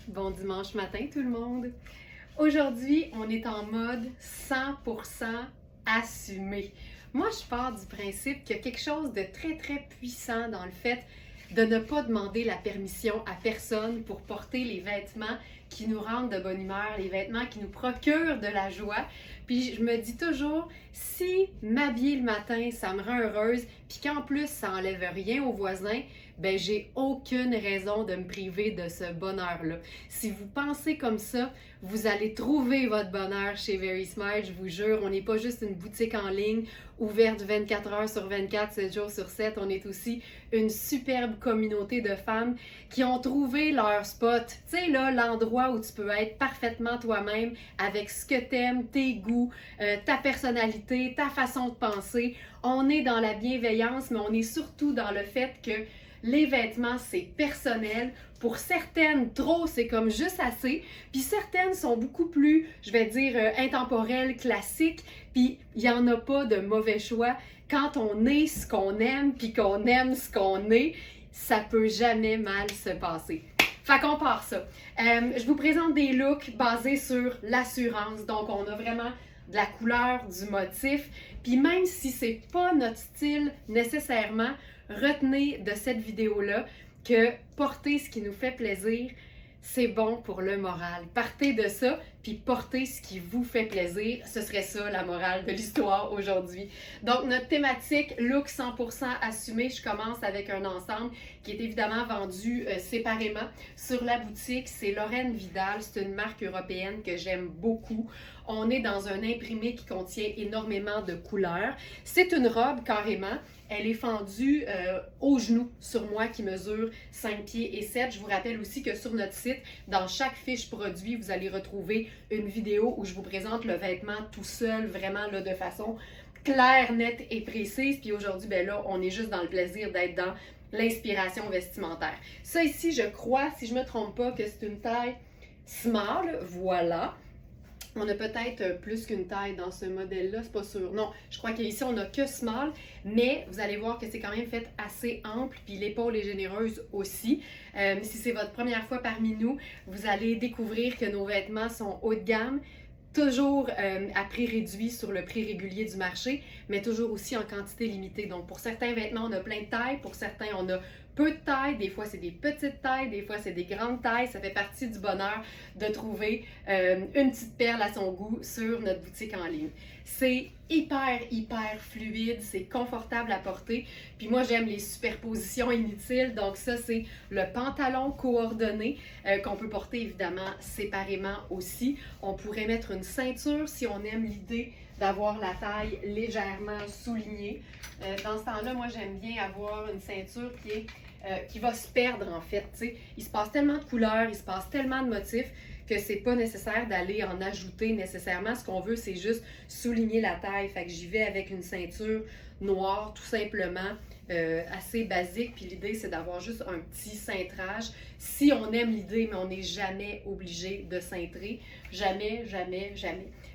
Bon dimanche matin tout le monde! Aujourd'hui, on est en mode 100% assumé. Moi, je pars du principe qu'il y a quelque chose de très puissant dans le fait de ne pas demander la permission à personne pour porter les vêtements qui nous rendent de bonne humeur, les vêtements qui nous procurent de la joie. Puis je me dis toujours, si m'habiller le matin, ça me rend heureuse, puis qu'en plus, ça enlève rien aux voisins, ben j'ai aucune raison de me priver de ce bonheur-là. Si vous pensez comme ça, vous allez trouver votre bonheur chez Very Smile, je vous jure. On n'est pas juste une boutique en ligne ouverte 24 heures sur 24, 7 jours sur 7. On est aussi une superbe communauté de femmes qui ont trouvé leur spot. Tu sais, là, l'endroit où tu peux être parfaitement toi-même avec ce que t'aimes, tes goûts, ta personnalité, ta façon de penser. On est dans la bienveillance, mais on est surtout dans le fait que les vêtements, c'est personnel. Pour certaines, trop, c'est comme juste assez. Puis certaines sont beaucoup plus, je vais dire, intemporelles, classiques. Puis il n'y en a pas de mauvais choix. Quand on est ce qu'on aime, puis qu'on aime ce qu'on est, ça peut jamais mal se passer. Fait qu'on part ça. Je vous présente des looks basés sur l'assurance. Donc, on a vraiment de la couleur, du motif. Puis même si c'est pas notre style nécessairement, retenez de cette vidéo-là que porter ce qui nous fait plaisir, c'est bon pour le moral. Partez de ça, puis portez ce qui vous fait plaisir. Ce serait ça la morale de l'histoire aujourd'hui. Donc, notre thématique look 100% assumé, je commence avec un ensemble qui est évidemment vendu séparément. Sur la boutique, c'est Lorraine Vidal, c'est une marque européenne que j'aime beaucoup. On est dans un imprimé qui contient énormément de couleurs. C'est une robe carrément. Elle est fendue au genou sur moi qui mesure 5 pieds et 7. Je vous rappelle aussi que sur notre site, dans chaque fiche produit, vous allez retrouver une vidéo où je vous présente le vêtement tout seul, vraiment là, de façon claire, nette et précise. Puis aujourd'hui, ben là, on est juste dans le plaisir d'être dans l'inspiration vestimentaire. Ça ici, je crois, si je ne me trompe pas, que c'est une taille small, voilà. On a peut-être plus qu'une taille dans ce modèle-là, c'est pas sûr. Non, je crois qu'ici, on n'a que small, mais vous allez voir que c'est quand même fait assez ample, puis l'épaule est généreuse aussi. Si c'est votre première fois parmi nous, vous allez découvrir que nos vêtements sont haut de gamme, toujours à prix réduit sur le prix régulier du marché, mais toujours aussi en quantité limitée. Donc, pour certains vêtements, on a plein de tailles, pour certains, on a peu de tailles, des fois c'est des petites tailles, des fois c'est des grandes tailles. Ça fait partie du bonheur de trouver une petite perle à son goût sur notre boutique en ligne. C'est hyper fluide, c'est confortable à porter. Puis moi, j'aime les superpositions inutiles. Donc ça, c'est le pantalon coordonné qu'on peut porter évidemment séparément aussi. On pourrait mettre une ceinture si on aime l'idée d'avoir la taille légèrement soulignée. Dans ce temps-là, moi, j'aime bien avoir une ceinture qui va se perdre en fait. T'sais. Il se passe tellement de couleurs, il se passe tellement de motifs que c'est pas nécessaire d'aller en ajouter nécessairement. Ce qu'on veut, c'est juste souligner la taille. Fait que j'y vais avec une ceinture noire, tout simplement, assez basique. Puis l'idée, c'est d'avoir juste un petit cintrage. Si on aime l'idée, mais on n'est jamais obligé de cintrer. Jamais.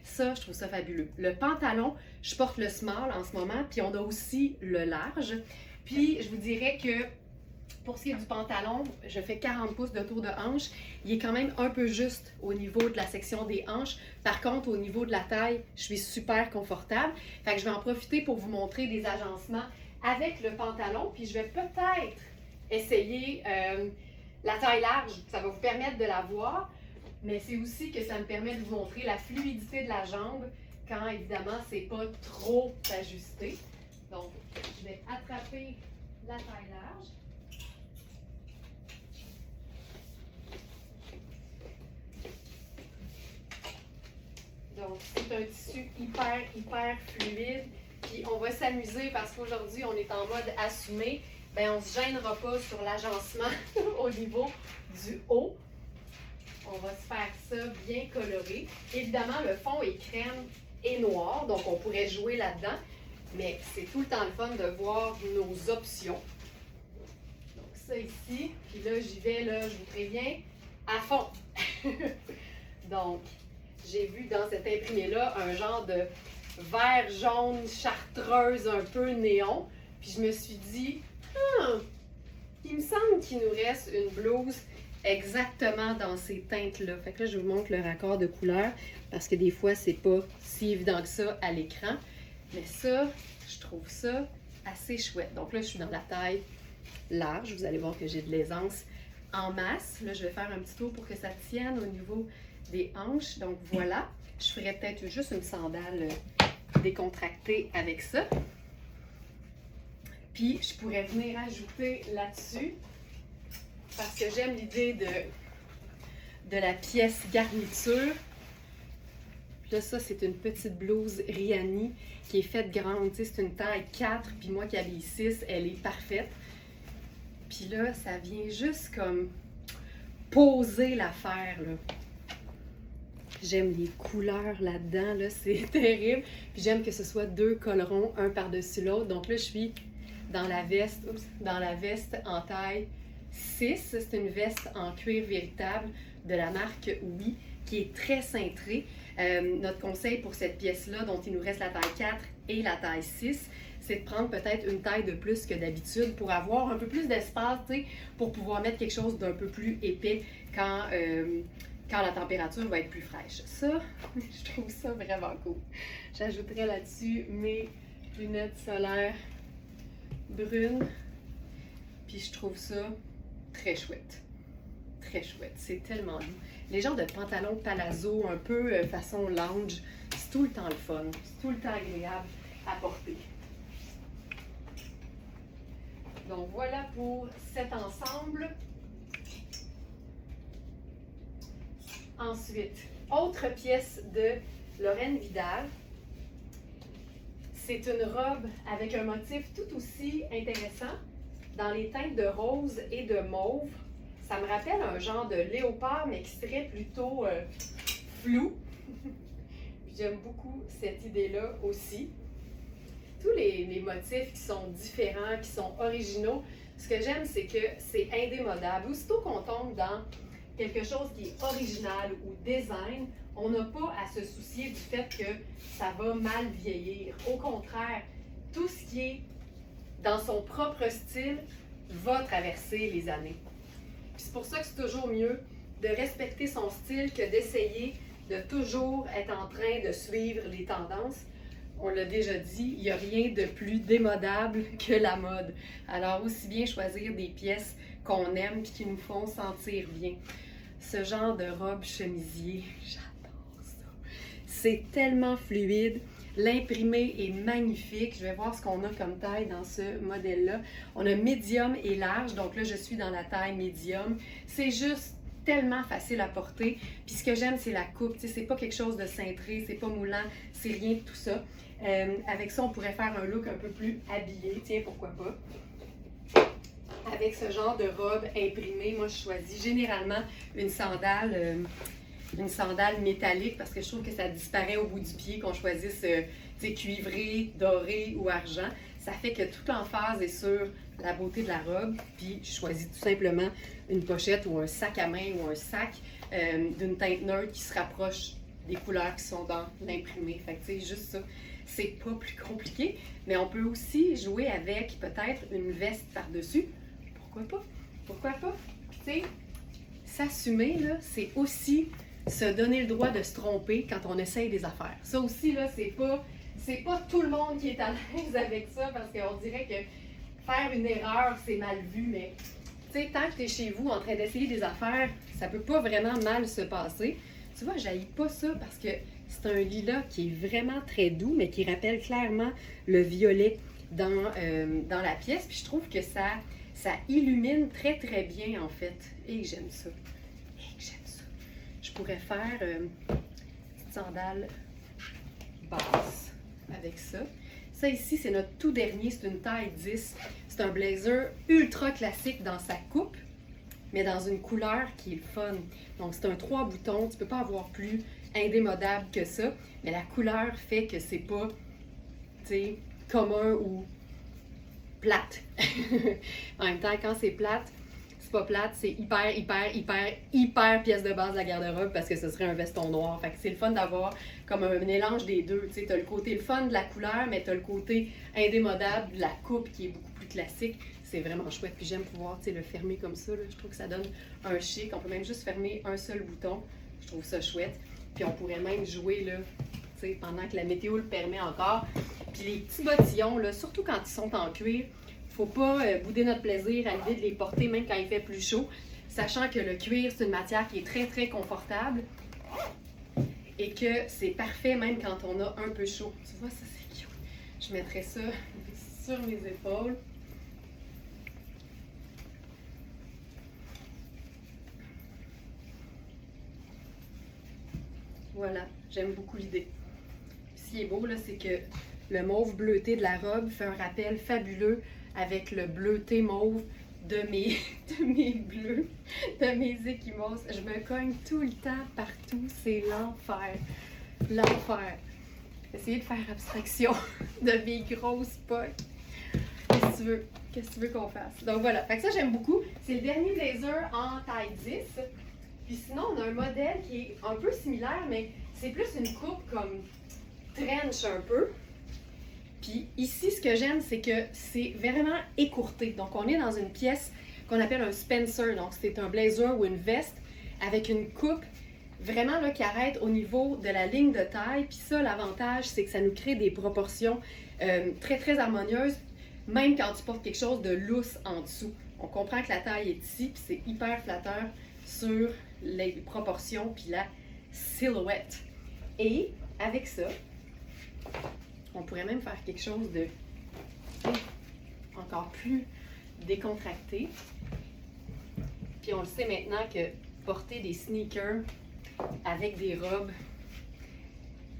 Ça, je trouve ça fabuleux. Le pantalon, je porte le small en ce moment, puis on a aussi le large. Puis je vous dirais que pour ce qui est du pantalon, je fais 40 pouces de tour de hanche. Il est quand même un peu juste au niveau de la section des hanches. Par contre, au niveau de la taille, je suis super confortable. Fait que je vais en profiter pour vous montrer des agencements avec le pantalon. Puis je vais peut-être essayer la taille large. Ça va vous permettre de la voir. Mais c'est aussi que ça me permet de vous montrer la fluidité de la jambe quand, évidemment, c'est pas trop ajusté. Donc, je vais attraper la taille large. Donc, c'est un tissu hyper fluide. Puis, on va s'amuser parce qu'aujourd'hui, on est en mode assumé. Bien, on ne se gênera pas sur l'agencement au niveau du haut. On va se faire ça bien coloré. Évidemment, le fond est crème et noir, donc on pourrait jouer là-dedans. Mais c'est tout le temps le fun de voir nos options. Donc, ça ici. Puis là, j'y vais, là, je vous préviens, à fond. Donc, j'ai vu dans cet imprimé-là un genre de vert jaune chartreuse un peu néon. Puis je me suis dit, il me semble qu'il nous reste une blouse exactement dans ces teintes-là. Fait que là, je vous montre le raccord de couleurs parce que des fois, c'est pas si évident que ça à l'écran. Mais ça, je trouve ça assez chouette. Donc là, je suis dans la taille large. Vous allez voir que j'ai de l'aisance en masse. Là, je vais faire un petit tour pour que ça tienne au niveau des hanches. Donc voilà, je ferais peut-être juste une sandale décontractée avec ça. Puis, je pourrais venir ajouter là-dessus, parce que j'aime l'idée de la pièce garniture. Puis là, ça, c'est une petite blouse Rihanni qui est faite grande. Tu sais, c'est une taille 4, puis moi qui habille 6, elle est parfaite. Puis là, ça vient juste comme poser l'affaire, là. J'aime les couleurs là-dedans, là, c'est terrible. Puis j'aime que ce soit 2 collerons, un par-dessus l'autre. Donc là, je suis dans la veste, en taille 6. C'est une veste en cuir véritable de la marque Oui, qui est très cintrée. Notre conseil pour cette pièce-là, dont il nous reste la taille 4 et la taille 6, c'est de prendre peut-être une taille de plus que d'habitude pour avoir un peu plus d'espace, pour pouvoir mettre quelque chose d'un peu plus épais quand la température va être plus fraîche. Ça, je trouve ça vraiment cool. J'ajouterai là-dessus mes lunettes solaires brunes. Puis je trouve ça très chouette. Très chouette. C'est tellement doux. Les genres de pantalons palazzo, un peu façon lounge, c'est tout le temps le fun. C'est tout le temps agréable à porter. Donc voilà pour cet ensemble. Ensuite, autre pièce de Lorraine Vidal. C'est une robe avec un motif tout aussi intéressant dans les teintes de rose et de mauve. Ça me rappelle un genre de léopard, mais qui serait plutôt flou. J'aime beaucoup cette idée-là aussi. Tous les motifs qui sont différents, qui sont originaux, ce que j'aime, c'est que c'est indémodable. Aussitôt qu'on tombe dans quelque chose qui est original ou design, on n'a pas à se soucier du fait que ça va mal vieillir. Au contraire, tout ce qui est dans son propre style va traverser les années. C'est pour ça que c'est toujours mieux de respecter son style que d'essayer de toujours être en train de suivre les tendances. On l'a déjà dit, il n'y a rien de plus démodable que la mode. Alors, aussi bien choisir des pièces qu'on aime et qui nous font sentir bien. Ce genre de robe chemisier, j'adore ça. C'est tellement fluide. L'imprimé est magnifique. Je vais voir ce qu'on a comme taille dans ce modèle-là. On a médium et large. Donc là, je suis dans la taille médium. C'est juste tellement facile à porter. Puis ce que j'aime, c'est la coupe. Tu sais, c'est pas quelque chose de cintré, c'est pas moulant, c'est rien de tout ça. Avec ça, on pourrait faire un look un peu plus habillé. Tiens, pourquoi pas. Avec ce genre de robe imprimée, moi, je choisis généralement une sandale métallique parce que je trouve que ça disparaît au bout du pied, qu'on choisisse cuivré, doré ou argent. Ça fait que toute l'emphase est sur la beauté de la robe. Puis je choisis tout simplement une pochette ou un sac à main ou un sac d'une teinte neutre qui se rapproche des couleurs qui sont dans l'imprimé. Fait que tu sais, juste ça, c'est pas plus compliqué. Mais on peut aussi jouer avec peut-être une veste par-dessus. Pourquoi pas? Pourquoi pas? Puis tu sais, s'assumer, là, c'est aussi se donner le droit de se tromper quand on essaye des affaires. Ça aussi, là, c'est pas tout le monde qui est à l'aise avec ça parce qu'on dirait que faire une erreur, c'est mal vu, mais tu sais, tant que tu es chez vous en train d'essayer des affaires, ça peut pas vraiment mal se passer. Tu vois, j'haïs pas ça parce que c'est un lilas qui est vraiment très doux, mais qui rappelle clairement le violet dans la pièce. Puis je trouve que ça illumine très très bien en fait. Et j'aime ça. Je pourrais faire une petite sandale basse avec ça. Ça ici, c'est notre tout dernier, c'est une taille 10. C'est un blazer ultra classique dans sa coupe, mais dans une couleur qui est le fun. Donc c'est un 3 boutons, tu peux pas avoir plus indémodable que ça, mais la couleur fait que c'est pas, tu sais, commun ou plate. En même temps, quand c'est plate, c'est pas plate, c'est hyper pièce de base de la garde-robe parce que ce serait un veston noir. Fait que c'est le fun d'avoir comme un mélange des deux. Tu sais, t'as le côté le fun de la couleur, mais t'as le côté indémodable de la coupe qui est beaucoup plus classique. c'est vraiment chouette. Puis j'aime pouvoir le fermer comme ça. Là. Je trouve que ça donne un chic. On peut même juste fermer un seul bouton. Je trouve ça chouette. Puis on pourrait même jouer là, pendant que la météo le permet encore. Puis les petits bottillons, là, surtout quand ils sont en cuir, faut pas bouder notre plaisir à l'idée de les porter même quand il fait plus chaud. Sachant que le cuir, c'est une matière qui est très, très confortable. Et que c'est parfait même quand on a un peu chaud. Tu vois, ça c'est cute. Je mettrai ça sur mes épaules. Voilà, j'aime beaucoup l'idée. Ce qui est beau, là, c'est que le mauve bleuté de la robe fait un rappel fabuleux avec le bleuté mauve de mes bleus, de mes échymoses. Je me cogne tout le temps, partout. C'est l'enfer. L'enfer. Essayer de faire abstraction de mes grosses poches. Qu'est-ce que tu veux? Qu'est-ce que tu veux qu'on fasse? Donc voilà. Fait que ça, j'aime beaucoup. C'est le dernier blazer en taille 10. Puis sinon, on a un modèle qui est un peu similaire, mais c'est plus une coupe comme trench un peu. Puis ici, ce que j'aime, c'est que c'est vraiment écourté. Donc, on est dans une pièce qu'on appelle un Spencer. Donc, c'est un blazer ou une veste avec une coupe vraiment là, qui arrête au niveau de la ligne de taille. Puis ça, l'avantage, c'est que ça nous crée des proportions très, très harmonieuses, même quand tu portes quelque chose de lousse en dessous. On comprend que la taille est ici, puis c'est hyper flatteur sur les proportions puis la silhouette. Et avec ça, on pourrait même faire quelque chose de encore plus décontracté. Puis on le sait maintenant que porter des sneakers avec des robes,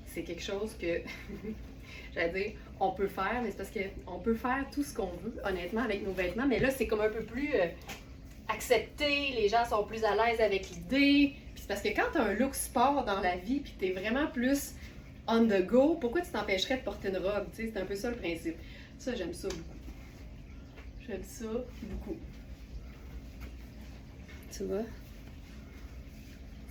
c'est quelque chose que, j'allais dire, on peut faire, mais c'est parce qu'on peut faire tout ce qu'on veut, honnêtement, avec nos vêtements. Mais là, c'est comme un peu plus accepté, les gens sont plus à l'aise avec l'idée. Puis c'est parce que quand tu as un look sport dans la vie, puis tu es vraiment plus on the go, pourquoi tu t'empêcherais de porter une robe? C'est un peu ça le principe. Ça, j'aime ça beaucoup. J'aime ça beaucoup. Tu vois?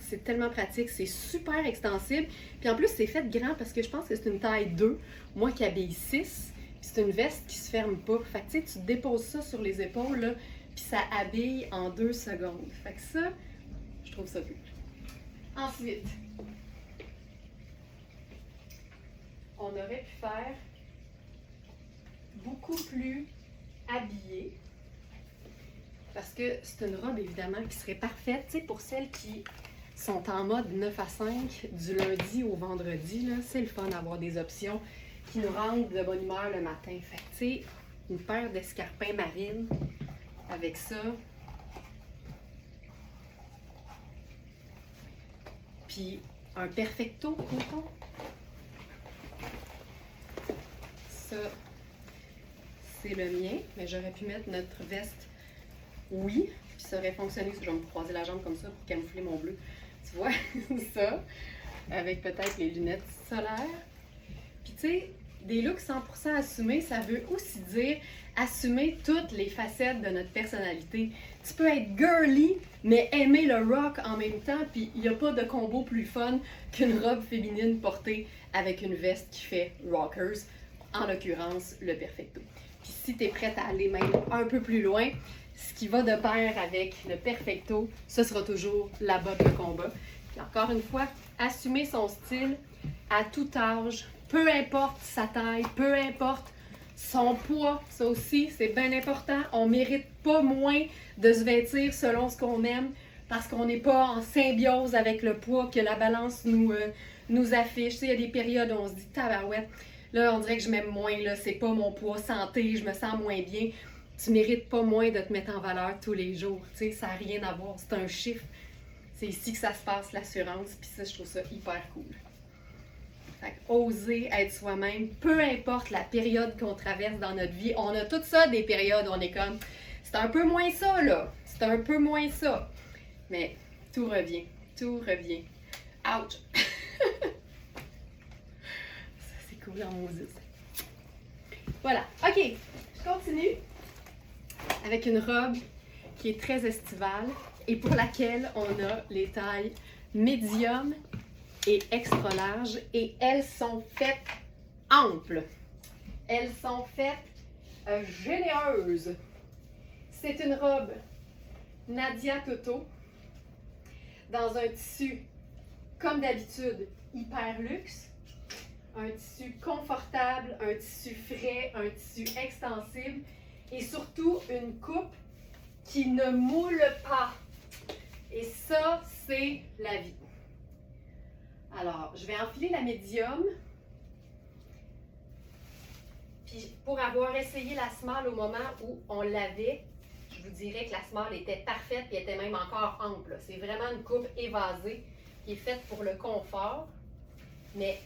C'est tellement pratique, c'est super extensible. Puis en plus, c'est fait grand parce que je pense que c'est une taille 2. Moi qui habille 6, puis c'est une veste qui se ferme pas. Fait que tu sais, tu déposes ça sur les épaules, là, puis ça habille en 2 secondes. Fait que ça, je trouve ça cool. Ensuite, on aurait pu faire beaucoup plus habillé. Parce que c'est une robe, évidemment, qui serait parfaite, tu sais, pour celles qui sont en mode 9 à 5 du lundi au vendredi. Là, c'est le fun d'avoir des options qui nous rendent de bonne humeur le matin. Fait que, tu sais, une paire d'escarpins marines avec ça. Puis un perfecto, mettons. Ça, c'est le mien, mais j'aurais pu mettre notre veste, oui, puis ça aurait fonctionné si je vais me croiser la jambe comme ça pour camoufler mon bleu. Tu vois, ça, avec peut-être les lunettes solaires. Puis tu sais, des looks 100% assumés, ça veut aussi dire assumer toutes les facettes de notre personnalité. Tu peux être girly, mais aimer le rock en même temps, puis il n'y a pas de combo plus fun qu'une robe féminine portée avec une veste qui fait rockers, en l'occurrence le perfecto. Puis si tu es prête à aller même un peu plus loin, ce qui va de pair avec le perfecto, ce sera toujours la botte de combat. Puis encore une fois, assumer son style à tout âge, peu importe sa taille, peu importe son poids, ça aussi, c'est bien important. On ne mérite pas moins de se vêtir selon ce qu'on aime parce qu'on n'est pas en symbiose avec le poids que la balance nous affiche. Tu sais, il y a des périodes où on se dit « tabarouette, là, on dirait que je m'aime moins, là, c'est pas mon poids santé, je me sens moins bien. » Tu mérites pas moins de te mettre en valeur tous les jours. Tu sais, ça n'a rien à voir. C'est un chiffre. C'est ici que ça se passe, l'assurance. Puis ça, je trouve ça hyper cool. Fait que oser être soi-même, peu importe la période qu'on traverse dans notre vie. On a tout ça, des périodes où on est comme, c'est un peu moins ça, là. C'est un peu moins ça. Mais tout revient. Tout revient. Ouch! Ça, c'est cool en Moses. Voilà. OK. Je continue avec une robe qui est très estivale et pour laquelle on a les tailles médium et extra large et elles sont faites amples. Elles sont faites généreuses. C'est une robe Nadia Toto dans un tissu, comme d'habitude, hyper luxe. Un tissu confortable, un tissu frais, un tissu extensible et surtout une coupe qui ne moule pas. Et ça, c'est la vie. Alors, je vais enfiler la médium. Puis, pour avoir essayé la small au moment où on l'avait, je vous dirais que la small était parfaite et était même encore ample. C'est vraiment une coupe évasée qui est faite pour le confort. Mais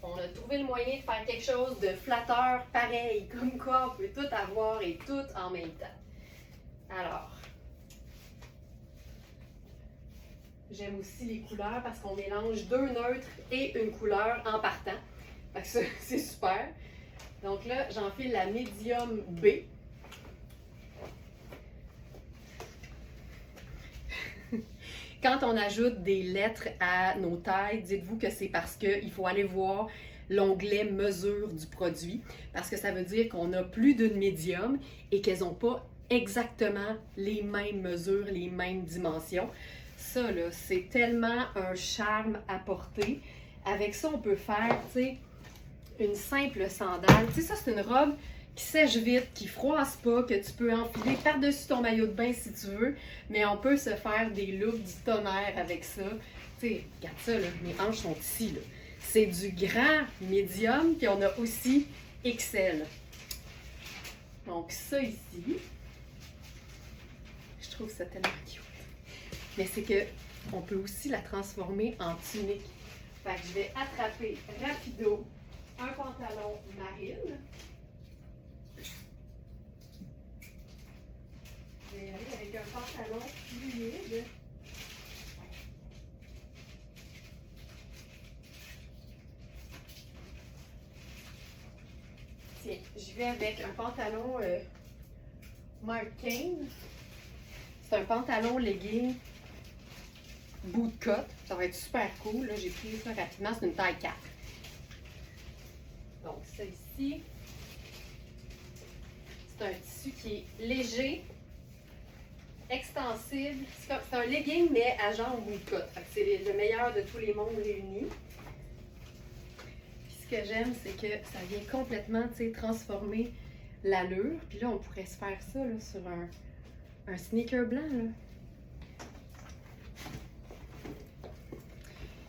on a trouvé le moyen de faire quelque chose de flatteur pareil, comme quoi on peut tout avoir et tout en même temps. Alors, j'aime aussi les couleurs parce qu'on mélange deux neutres et une couleur en partant. Fait que ça, c'est super. Donc là, j'enfile la médium B. Quand on ajoute des lettres à nos tailles, dites-vous que c'est parce qu'il faut aller voir l'onglet mesure du produit, parce que ça veut dire qu'on a plus d'une médium et qu'elles n'ont pas exactement les mêmes mesures, les mêmes dimensions. Ça, là, c'est tellement un charme à porter. Avec ça, on peut faire, tu sais, une simple sandale. Tu sais, ça, c'est une robe qui sèche vite, qui froisse pas, que tu peux enfiler par-dessus ton maillot de bain si tu veux, mais on peut se faire des looks du tonnerre avec ça. Tu sais, regarde ça, là, mes hanches sont ici, là. C'est du grand médium, puis on a aussi XL. Donc ça ici, je trouve ça tellement cute. Mais c'est que on peut aussi la transformer en tunique. Fait que je vais attraper rapido un pantalon marine. Je vais y aller avec un pantalon fluide. Tiens, je vais avec un pantalon Marc Cain. C'est un pantalon legging bootcut. Ça va être super cool. Là, j'ai pris ça rapidement. C'est une taille 4. Donc, ça ici, c'est un tissu qui est léger, extensible. C'est un legging, mais à jambes bootcut. C'est le meilleur de tous les mondes réunis. Puis, ce que j'aime, c'est que ça vient complètement, tu sais, transformer l'allure. Puis là, on pourrait se faire ça là, sur un sneaker blanc. Là.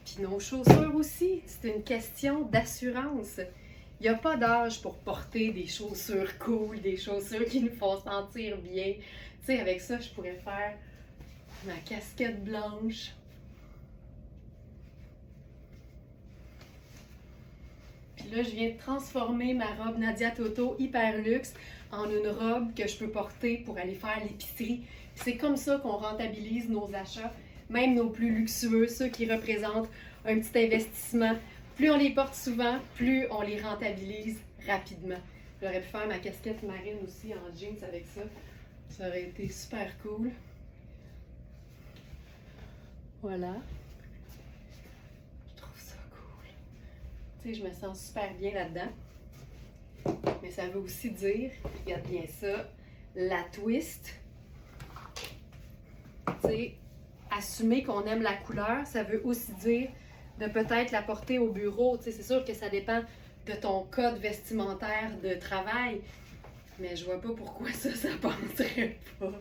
Puis nos chaussures aussi, c'est une question d'assurance. Il n'y a pas d'âge pour porter des chaussures cool, des chaussures qui nous font sentir bien. Tu sais, avec ça, je pourrais faire ma casquette blanche. Puis là, je viens de transformer ma robe Nadia Toto hyper luxe en une robe que je peux porter pour aller faire l'épicerie. C'est comme ça qu'on rentabilise nos achats, même nos plus luxueux, ceux qui représentent un petit investissement. Plus on les porte souvent, plus on les rentabilise rapidement. J'aurais pu faire ma casquette marine aussi en jeans avec ça. Ça aurait été super cool. Voilà. Je trouve ça cool. Tu sais, je me sens super bien là-dedans. Mais ça veut aussi dire, regarde bien ça, la twist. Tu sais, assumer qu'on aime la couleur, ça veut aussi dire de peut-être la porter au bureau. Tu sais, c'est sûr que ça dépend de ton code vestimentaire de travail. Mais je vois pas pourquoi ça passerait pas.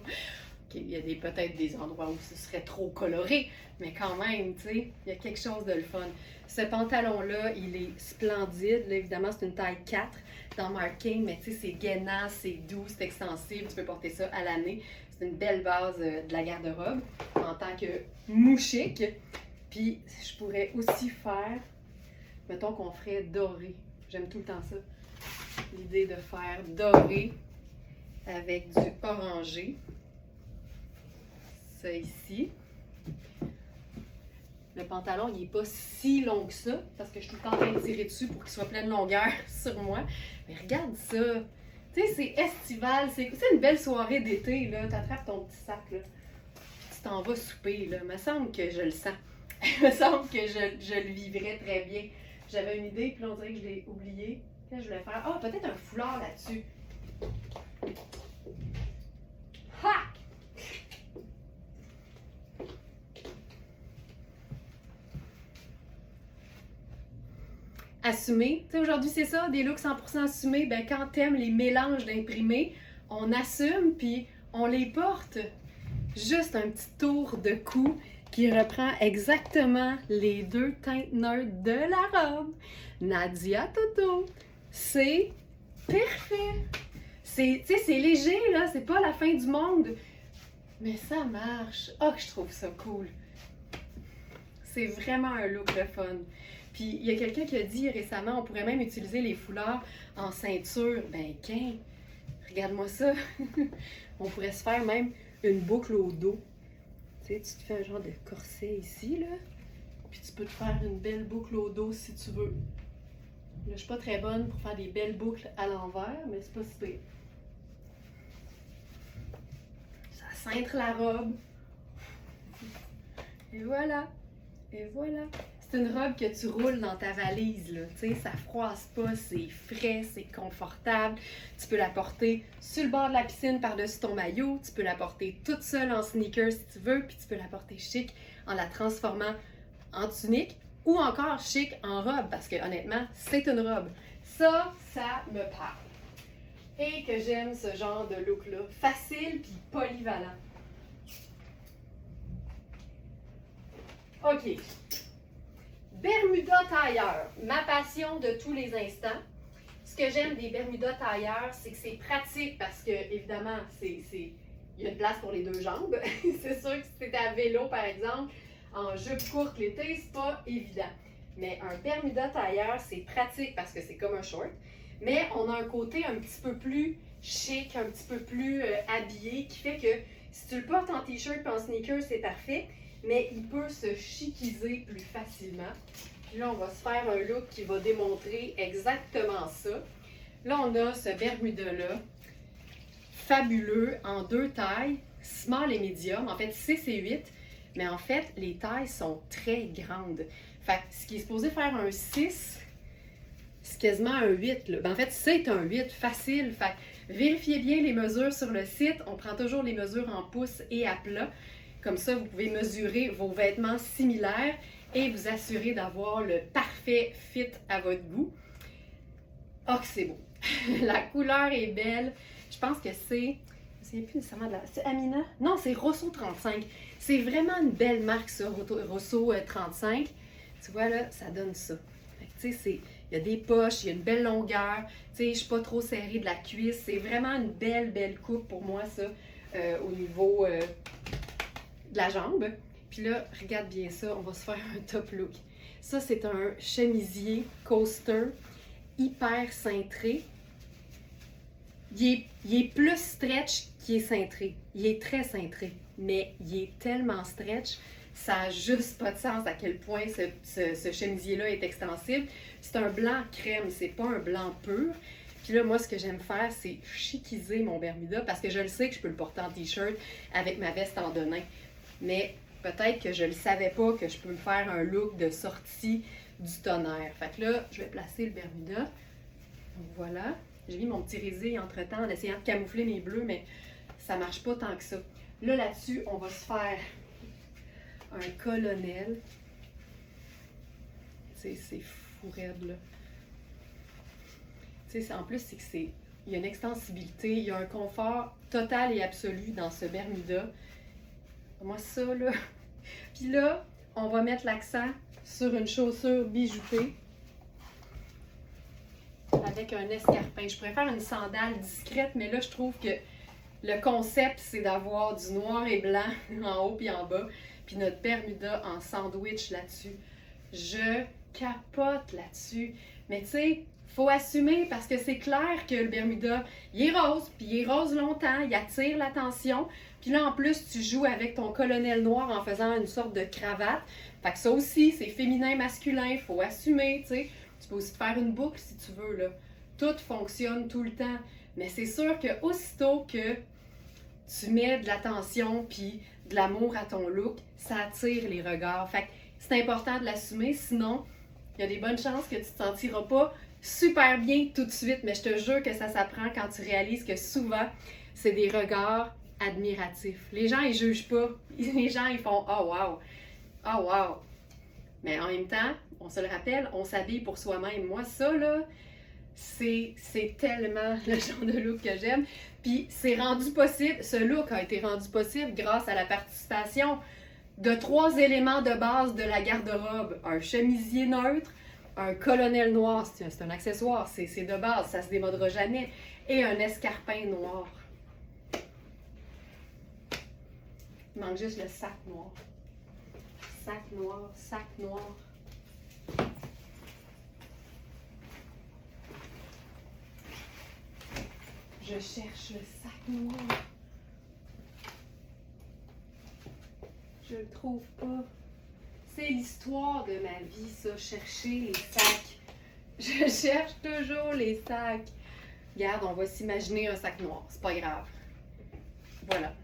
Okay, il y a peut-être des endroits où ce serait trop coloré, mais quand même, tu sais, il y a quelque chose de le fun. Ce pantalon-là, il est splendide. Là, évidemment, c'est une taille 4 dans Marc Cain, mais tu sais, c'est gainant, c'est doux, c'est extensible. Tu peux porter ça à l'année. C'est une belle base de la garde-robe en tant que mouchique. Puis, je pourrais aussi faire, mettons qu'on ferait doré. J'aime tout le temps ça. L'idée de faire doré avec du orangé. Ça ici. Le pantalon, il n'est pas si long que ça, parce que je suis tout le temps en train de tirer dessus pour qu'il soit plein de longueur sur moi. Mais regarde ça! Tu sais, c'est estival, c'est une belle soirée d'été, là. Tu attrapes ton petit sac, là. Puis tu t'en vas souper, là. Il me semble que je le sens. Il me semble que je le vivrais très bien. J'avais une idée, puis là, on dirait que je l'ai oublié. Qu'est-ce que je voulais faire? Ah, peut-être un foulard là-dessus. Ha! Assumer. Tu sais, aujourd'hui, c'est ça, des looks 100% assumés. Ben, quand t'aimes les mélanges d'imprimés, on assume, puis on les porte. Juste un petit tour de cou qui reprend exactement les deux teintes neutres de la robe. Nadia Toto, c'est parfait. C'est léger, là, c'est pas la fin du monde. Mais ça marche. Oh, que je trouve ça cool. C'est vraiment un look de fun. Puis, il y a quelqu'un qui a dit récemment, on pourrait même utiliser les foulards en ceinture. Ben, regarde-moi ça. On pourrait se faire même une boucle au dos. Tu sais, tu te fais un genre de corset ici, là. Puis tu peux te faire une belle boucle au dos si tu veux. Là, je suis pas très bonne pour faire des belles boucles à l'envers, mais c'est pas si pire. Ça cintre la robe. Et voilà. Et voilà. C'est une robe que tu roules dans ta valise, là. Tu sais, ça froisse pas, c'est frais, c'est confortable. Tu peux la porter sur le bord de la piscine par-dessus ton maillot. Tu peux la porter toute seule en sneakers si tu veux. Puis tu peux la porter chic en la transformant en tunique ou encore chic en robe. Parce que honnêtement, c'est une robe. Ça me parle. Et que j'aime ce genre de look-là. Facile puis polyvalent. OK. Bermuda tailleur, ma passion de tous les instants. Ce que j'aime des Bermuda tailleurs, c'est que c'est pratique parce que, évidemment, il y a une place pour les deux jambes. C'est sûr que si tu es à vélo, par exemple, en jupe courte l'été, c'est pas évident. Mais un Bermuda tailleur, c'est pratique parce que c'est comme un short. Mais on a un côté un petit peu plus chic, un petit peu plus habillé, qui fait que si tu le portes en t-shirt et en sneakers, c'est parfait. Mais il peut se chiquiser plus facilement. Puis là, on va se faire un look qui va démontrer exactement ça. Là, on a ce Bermuda-là, fabuleux, en deux tailles, small et medium. En fait, 6 et 8, mais en fait, les tailles sont très grandes. Fait que ce qui est supposé faire un 6, c'est quasiment un 8. Là. Ben, en fait, c'est un 8, facile. Fait que vérifiez bien les mesures sur le site. On prend toujours les mesures en pouces et à plat. Comme ça, vous pouvez mesurer vos vêtements similaires et vous assurer d'avoir le parfait fit à votre goût. Oh, que c'est beau! La couleur est belle. Je pense que c'est... Je ne sais plus nécessairement de la... C'est Amina? Non, c'est Rosso 35. C'est vraiment une belle marque, ça, Rosso 35. Tu vois, là, ça donne ça. Tu sais, il y a des poches, il y a une belle longueur. Tu sais, je ne suis pas trop serrée de la cuisse. C'est vraiment une belle coupe pour moi, ça, au niveau... de la jambe. Puis là, regarde bien ça, on va se faire un top look. Ça, c'est un chemisier coaster hyper cintré. Il est plus stretch qu'il est cintré. Il est très cintré, mais il est tellement stretch, ça n'a juste pas de sens à quel point ce chemisier-là est extensible. C'est un blanc crème, c'est pas un blanc pur. Puis là, moi, ce que j'aime faire, c'est chiquiser mon Bermuda parce que je le sais que je peux le porter en t-shirt avec ma veste en denim. Mais peut-être que je ne le savais pas que je peux me faire un look de sortie du tonnerre. Fait que là, je vais placer le Bermuda. Donc voilà. J'ai mis mon petit résille entre-temps en essayant de camoufler mes bleus, mais ça marche pas tant que ça. Là, là-dessus, on va se faire un colonel. C'est fou raide, là. Tu sais, en plus, c'est que il y a une extensibilité, il y a un confort total et absolu dans ce Bermuda. Moi, ça, là. Puis là, on va mettre l'accent sur une chaussure bijoutée avec un escarpin. Je pourrais faire une sandale discrète, mais là, je trouve que le concept, c'est d'avoir du noir et blanc en haut et en bas, puis notre Bermuda en sandwich là-dessus. Je capote là-dessus. Mais tu sais, faut assumer parce que c'est clair que le Bermuda, il est rose, puis il est rose longtemps, il attire l'attention. Puis là, en plus, tu joues avec ton colonel noir en faisant une sorte de cravate. Fait que ça aussi, c'est féminin, masculin, il faut assumer, tu sais. Tu peux aussi te faire une boucle si tu veux, là. Tout fonctionne tout le temps. Mais c'est sûr que aussitôt que tu mets de l'attention puis de l'amour à ton look, ça attire les regards. Fait que c'est important de l'assumer, sinon, il y a des bonnes chances que tu te sentiras pas super bien tout de suite. Mais je te jure que ça s'apprend quand tu réalises que souvent, c'est des regards admiratifs. Les gens, ils jugent pas. Les gens, ils font « Oh wow! Oh wow! » Mais en même temps, on se le rappelle, on s'habille pour soi-même. Moi, ça, là, c'est tellement le genre de look que j'aime. Puis c'est rendu possible, ce look a été rendu possible grâce à la participation de 3 éléments de base de la garde-robe. Un chemisier neutre, un colonel noir, c'est un accessoire, c'est de base, ça se démodera jamais, et un escarpin noir. Il manque juste le sac noir. Sac noir, sac noir. Je cherche le sac noir. Je le trouve pas. C'est l'histoire de ma vie, ça, chercher les sacs. Je cherche toujours les sacs. Regarde, on va s'imaginer un sac noir, c'est pas grave. Voilà,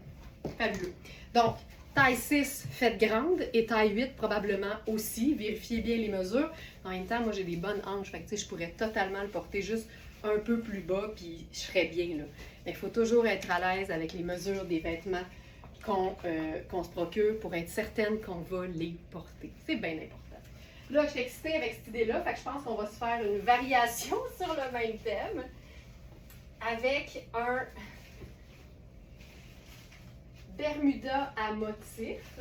fabuleux. Donc, taille 6, faites grande, et taille 8 probablement aussi. Vérifiez bien les mesures. En même temps, moi j'ai des bonnes hanches, fait que je pourrais totalement le porter juste un peu plus bas, puis je serais bien là. Mais il faut toujours être à l'aise avec les mesures des vêtements qu'on se procure pour être certaine qu'on va les porter. C'est bien important. Là, je suis excitée avec cette idée-là, fait que je pense qu'on va se faire une variation sur le même thème avec un Bermuda à motif.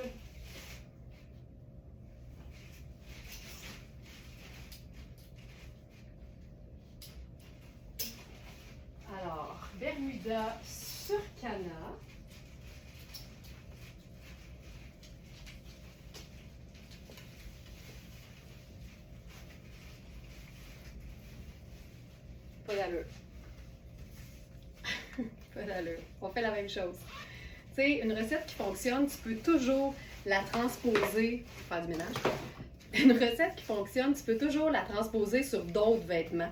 Alors, Bermuda sur canard. Pas d'allure. Pas d'allure. On fait la même chose. Tu sais, une recette qui fonctionne, tu peux toujours la transposer, faire du ménage. Une recette qui fonctionne, tu peux toujours la transposer sur d'autres vêtements.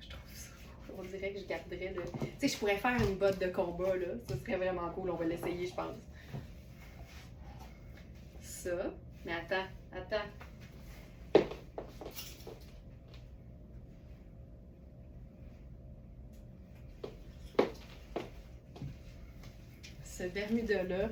Je trouve ça cool. On dirait que je garderais le... Tu sais, je pourrais faire une botte de combat, là. Ça serait vraiment cool. On va l'essayer, je pense. Ça. Mais attends. Ce Bermuda-là,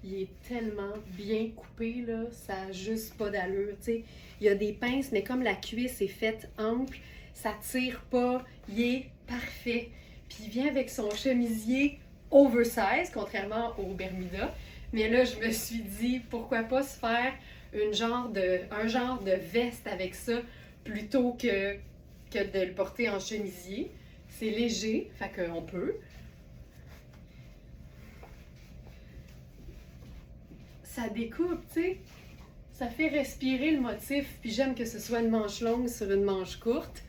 il est tellement bien coupé, là, ça n'a juste pas d'allure. Il y a des pinces, mais comme la cuisse est faite ample, ça tire pas, il est parfait. Puis il vient avec son chemisier oversize, contrairement au Bermuda. Mais là, je me suis dit, pourquoi pas se faire un genre de veste avec ça, plutôt que de le porter en chemisier. C'est léger, fait qu'on peut. Ça découpe, tu sais. Ça fait respirer le motif. Puis j'aime que ce soit une manche longue sur une manche courte.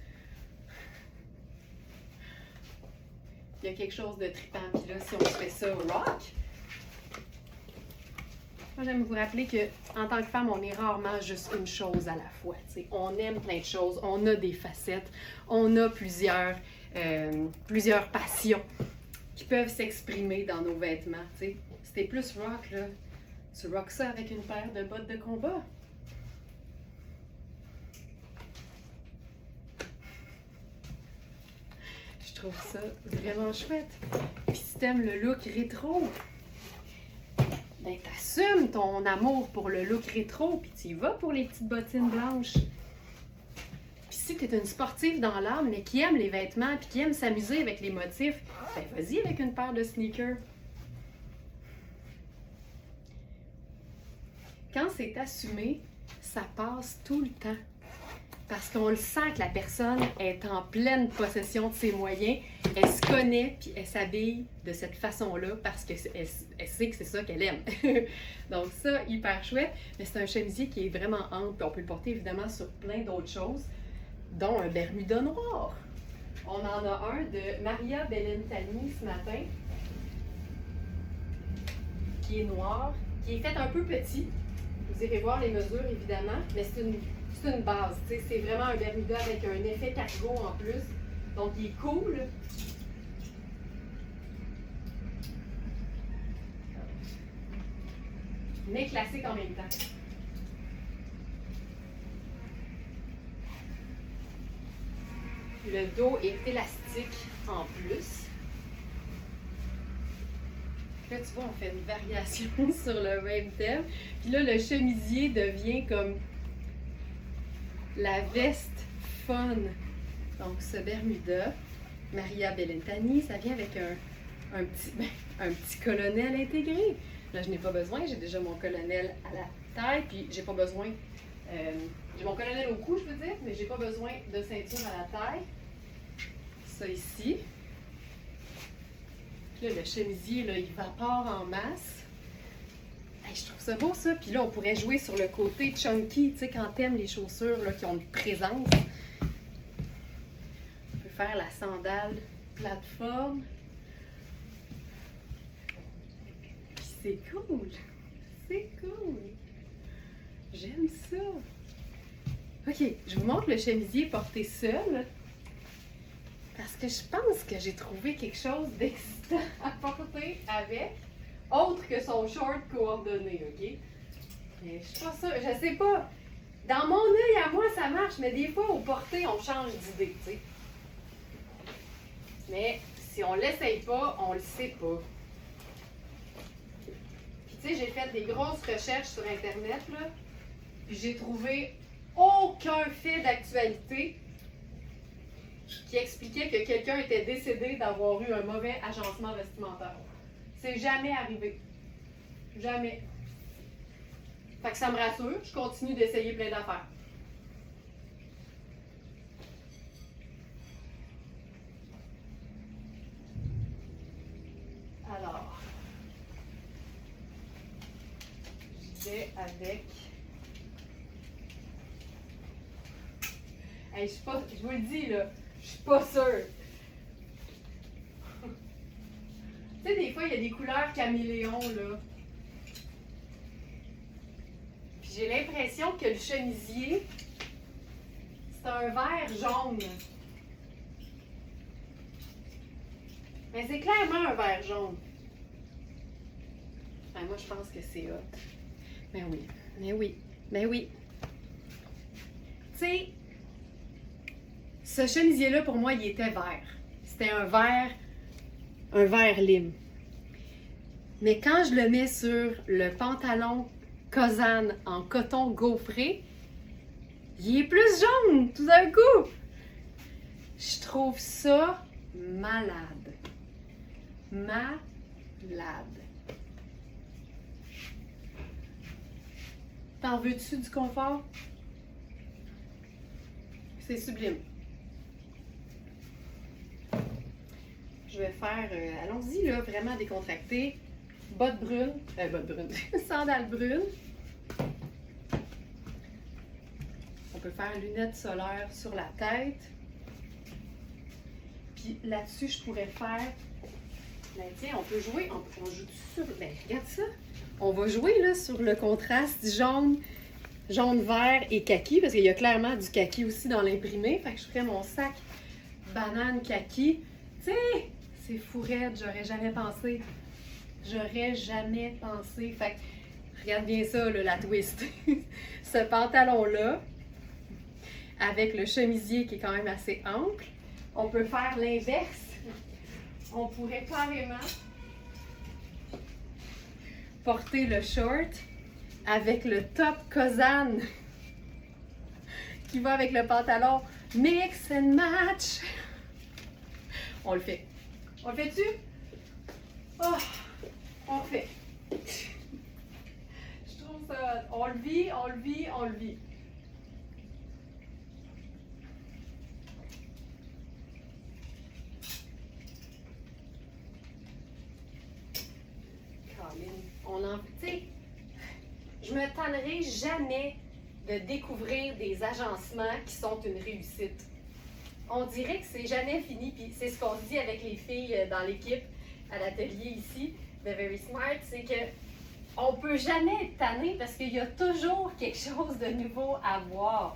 Il y a quelque chose de trippant. Puis là, si on se fait ça rock. Moi, j'aime vous rappeler qu'en tant que femme, on est rarement juste une chose à la fois. T'sais. On aime plein de choses. On a des facettes. On a plusieurs passions qui peuvent s'exprimer dans nos vêtements. T'sais. Si t'es plus rock, là, tu rock ça avec une paire de bottes de combat. Je trouve ça vraiment chouette. Puis si t'aimes le look rétro, ben t'assumes ton amour pour le look rétro, puis tu y vas pour les petites bottines blanches. Puis si t'es une sportive dans l'âme, mais qui aime les vêtements, puis qui aime s'amuser avec les motifs, ben vas-y avec une paire de sneakers. Quand c'est assumé, ça passe tout le temps. Parce qu'on le sent que la personne est en pleine possession de ses moyens, elle se connaît puis elle s'habille de cette façon-là parce qu'elle sait que c'est ça qu'elle aime. Donc ça, hyper chouette. Mais c'est un chemisier qui est vraiment ample, puis on peut le porter évidemment sur plein d'autres choses, dont un Bermuda noir. On en a un de Maria Bellentani ce matin, qui est noir, qui est fait un peu petit. Vous irez voir les mesures évidemment, mais c'est une base. C'est vraiment un Bermuda avec un effet cargo en plus. Donc il est cool. Mais classique en même temps. Le dos est élastique en plus. Là, tu vois, on fait une variation sur le même thème. Puis là, le chemisier devient comme la veste fun. Donc, ce Bermuda, Maria Bellentani, ça vient avec un petit colonel intégré. Là, je n'ai pas besoin, j'ai déjà mon colonel à la taille, puis j'ai pas besoin... j'ai mon colonel au cou, je veux dire, mais j'ai pas besoin de ceinture à la taille. Ça ici. Puis là, le chemisier, là, il vapore en masse. Hey, je trouve ça beau, ça. Puis là, on pourrait jouer sur le côté chunky, tu sais, quand t'aimes les chaussures là, qui ont une présence. On peut faire la sandale plateforme. Puis c'est cool. C'est cool. J'aime ça. OK, je vous montre le chemisier porté seul. Parce que je pense que j'ai trouvé quelque chose d'excitant à porter avec, autre que son short coordonné, OK? Mais je suis pas sûre, je sais pas. Dans mon œil à moi, ça marche, mais des fois, au porté, on change d'idée, tu sais. Mais si on l'essaye pas, on le sait pas. Puis tu sais, j'ai fait des grosses recherches sur Internet, là, puis j'ai trouvé aucun fait d'actualité qui expliquait que quelqu'un était décédé d'avoir eu un mauvais agencement vestimentaire. C'est jamais arrivé. Jamais. Fait que ça me rassure, je continue d'essayer plein d'affaires. Alors, je vais avec... Hey, je vous le dis, là, je suis pas sûre. Tu sais, des fois, il y a des couleurs caméléons, là. Puis j'ai l'impression que le chemisier, c'est un vert jaune. Mais c'est clairement un vert jaune. Ben, moi, je pense que c'est hot. Ben oui, ben oui, ben oui. Tu sais, ce chemisier-là, pour moi, il était vert. C'était un vert lime. Mais quand je le mets sur le pantalon Kozan en coton gaufré, il est plus jaune tout d'un coup. Je trouve ça malade. Malade. T'en veux-tu du confort? C'est sublime. Je vais faire, allons-y là, vraiment décontracté. Bottes brunes, sandales brunes. On peut faire lunettes solaires sur la tête. Puis là-dessus, je pourrais faire, ben tiens, on peut jouer, on joue sur, ben regarde ça. On va jouer là sur le contraste jaune, vert et kaki, parce qu'il y a clairement du kaki aussi dans l'imprimé. Fait que je ferais mon sac banane kaki. Tu sais, c'est fou raide, j'aurais jamais pensé. J'aurais jamais pensé. Fait que, regarde bien ça, là, la twist. Ce pantalon-là, avec le chemisier qui est quand même assez ample, on peut faire l'inverse. On pourrait carrément porter le short avec le top Kozan qui va avec le pantalon mix and match. On le fait. On le fait-tu? Oh, on le fait. Je trouve ça... On le vit, on le vit, on le vit. Tu sais, je me tannerai jamais de découvrir des agencements qui sont une réussite. On dirait que c'est jamais fini, puis c'est ce qu'on se dit avec les filles dans l'équipe à l'atelier ici de Very Smart, c'est que on peut jamais être tanné parce qu'il y a toujours quelque chose de nouveau à voir.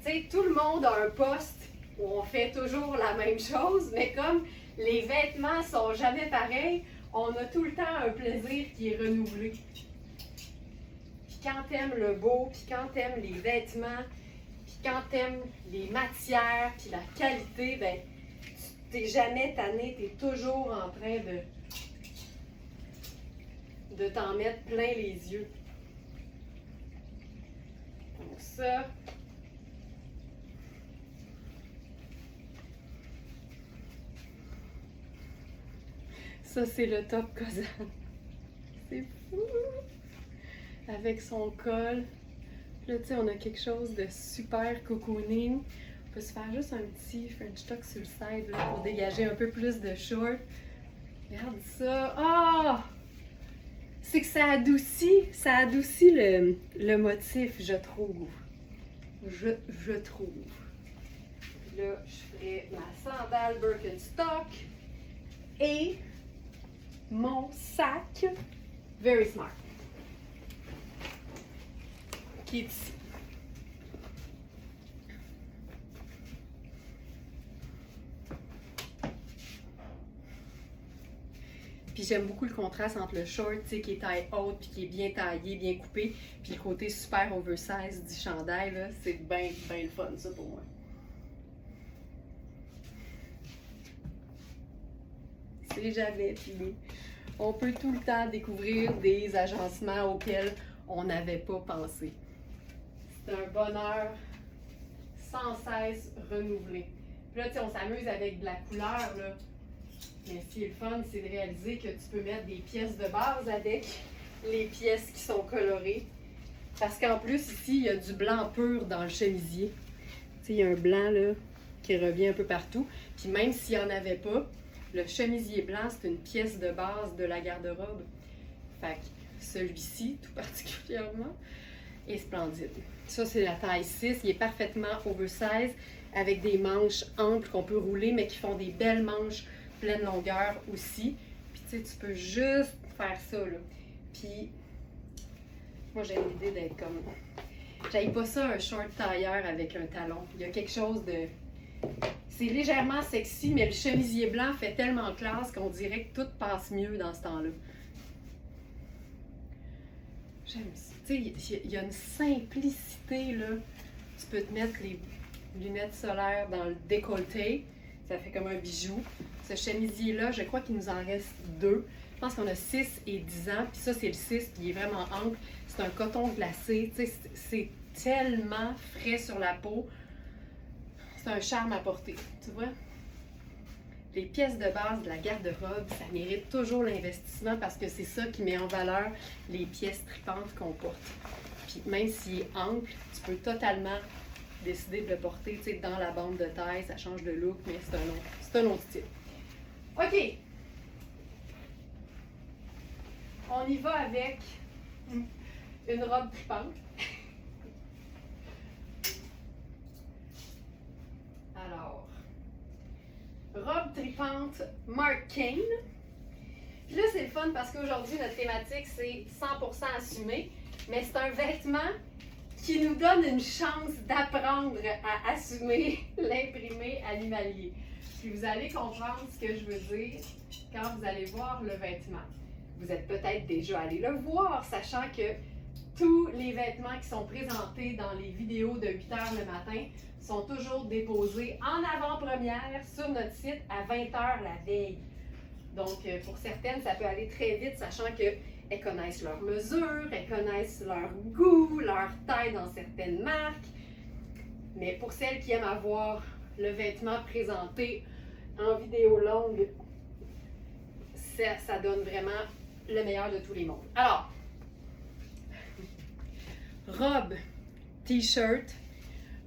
Tu sais, tout le monde a un poste où on fait toujours la même chose, mais comme les vêtements sont jamais pareils, on a tout le temps un plaisir qui est renouvelé. Puis quand t'aimes le beau, puis quand t'aimes les vêtements, puis quand t'aimes les matières, puis la qualité, ben, tu t'es jamais tanné, t'es toujours en train de t'en mettre plein les yeux. Donc ça. Ça, c'est le top Kozan. C'est fou! Avec son col. Là, tu sais, on a quelque chose de super cocooning. On peut se faire juste un petit French tuck sur le side là, pour dégager un peu plus de short. Regarde ça! Ah! C'est que ça adoucit le motif, je trouve. Je trouve. Puis là, je ferai ma sandale Birkenstock et mon sac Very Smart qui est ici. Puis j'aime beaucoup le contraste entre le short, tu sais, qui est taille haute, puis qui est bien taillé, bien coupé, puis le côté super oversize du chandail, là, c'est bien, bien le fun, ça, pour moi. C'est jamais fini. On peut tout le temps découvrir des agencements auxquels on n'avait pas pensé. C'est un bonheur sans cesse renouvelé. Puis là, tu sais, on s'amuse avec de la couleur, là. Mais ce qui est le fun, c'est de réaliser que tu peux mettre des pièces de base avec les pièces qui sont colorées. Parce qu'en plus, ici, il y a du blanc pur dans le chemisier. Tu sais, il y a un blanc là, qui revient un peu partout. Puis même s'il n'y en avait pas, le chemisier blanc, c'est une pièce de base de la garde-robe. Fait que celui-ci, tout particulièrement, est splendide. Ça, c'est la taille 6. Il est parfaitement oversize avec des manches amples qu'on peut rouler, mais qui font des belles manches pleine longueur aussi. Puis tu sais, tu peux juste faire ça, là. Puis, moi, j'ai l'idée d'être comme... J'aille pas ça, un short tailleur avec un talon. Il y a quelque chose de... C'est légèrement sexy, mais le chemisier blanc fait tellement classe qu'on dirait que tout passe mieux dans ce temps-là. J'aime ça. Tu sais, il y a une simplicité, là. Tu peux te mettre les lunettes solaires dans le décolleté. Ça fait comme un bijou. Ce chemisier-là, je crois qu'il nous en reste 2. Je pense qu'on a 6 et 10 ans. Puis ça, c'est le 6, puis il est vraiment ample. C'est un coton glacé. Tu sais, c'est tellement frais sur la peau. C'est un charme à porter, tu vois. Les pièces de base de la garde-robe, ça mérite toujours l'investissement parce que c'est ça qui met en valeur les pièces tripantes qu'on porte. Puis même s'il est ample, tu peux totalement décider de le porter, tu sais, dans la bande de taille. Ça change de look, mais c'est un autre style. OK. On y va avec une robe tripante. Alors, robe tripante Marc Cain. Puis là, c'est le fun parce qu'aujourd'hui, notre thématique, c'est 100% assumé, mais c'est un vêtement qui nous donne une chance d'apprendre à assumer l'imprimé animalier. Puis vous allez comprendre ce que je veux dire quand vous allez voir le vêtement. Vous êtes peut-être déjà allé le voir, sachant que tous les vêtements qui sont présentés dans les vidéos de 8 h le matin sont toujours déposés en avant-première sur notre site à 20 h la veille. Donc, pour certaines, ça peut aller très vite, sachant qu'elles connaissent leurs mesures, elles connaissent leur goût, leur taille dans certaines marques. Mais pour celles qui aiment avoir le vêtement présenté en vidéo longue, ça donne vraiment le meilleur de tous les mondes. Alors, robe, t-shirt,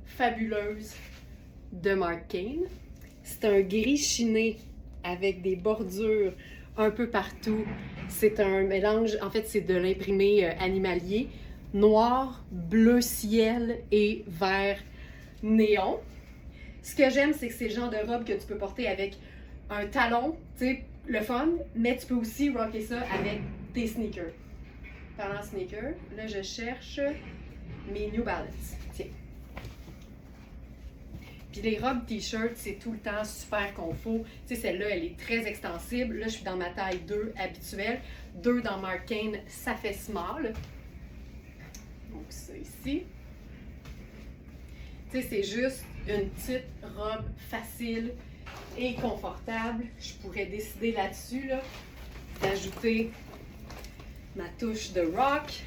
fabuleuse de Marc Cain. C'est un gris chiné avec des bordures un peu partout. C'est un mélange, en fait, c'est de l'imprimé animalier, noir, bleu ciel et vert néon. Ce que j'aime, c'est que c'est le genre de robe que tu peux porter avec un talon, tu sais, le fun, mais tu peux aussi rocker ça avec tes sneakers. Parlant sneakers, là, je cherche mes New Balance. Tiens. Puis les robes t-shirt, c'est tout le temps super confort. Tu sais, celle-là, elle est très extensible. Là, je suis dans ma taille 2 habituelle. 2 dans Marc Cain, ça fait small. Donc, ça ici. Tu sais, c'est juste une petite robe facile et confortable. Je pourrais décider là-dessus, là, d'ajouter ma touche de rock.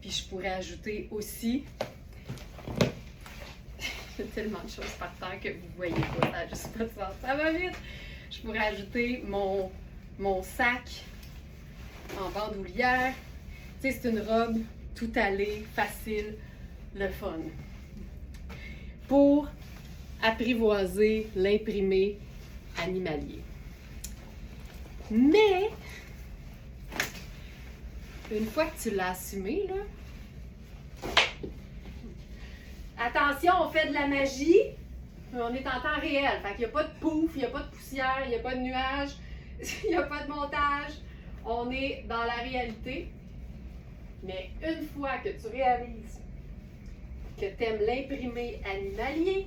Puis je pourrais ajouter aussi, j'ai tellement de choses par terre que vous voyez pas, ça n'a juste pas de sens, ça va vite. Je pourrais ajouter mon sac en bandoulière. Tu sais, c'est une robe tout allée, facile, le fun. Pour apprivoiser l'imprimé animalier. Mais, une fois que tu l'as assumé, là, attention, on fait de la magie, on est en temps réel, fait qu'il n'y a pas de pouf, il n'y a pas de poussière, il n'y a pas de nuages, il n'y a pas de montage, on est dans la réalité. Mais une fois que tu réalises que tu aimes l'imprimé animalier,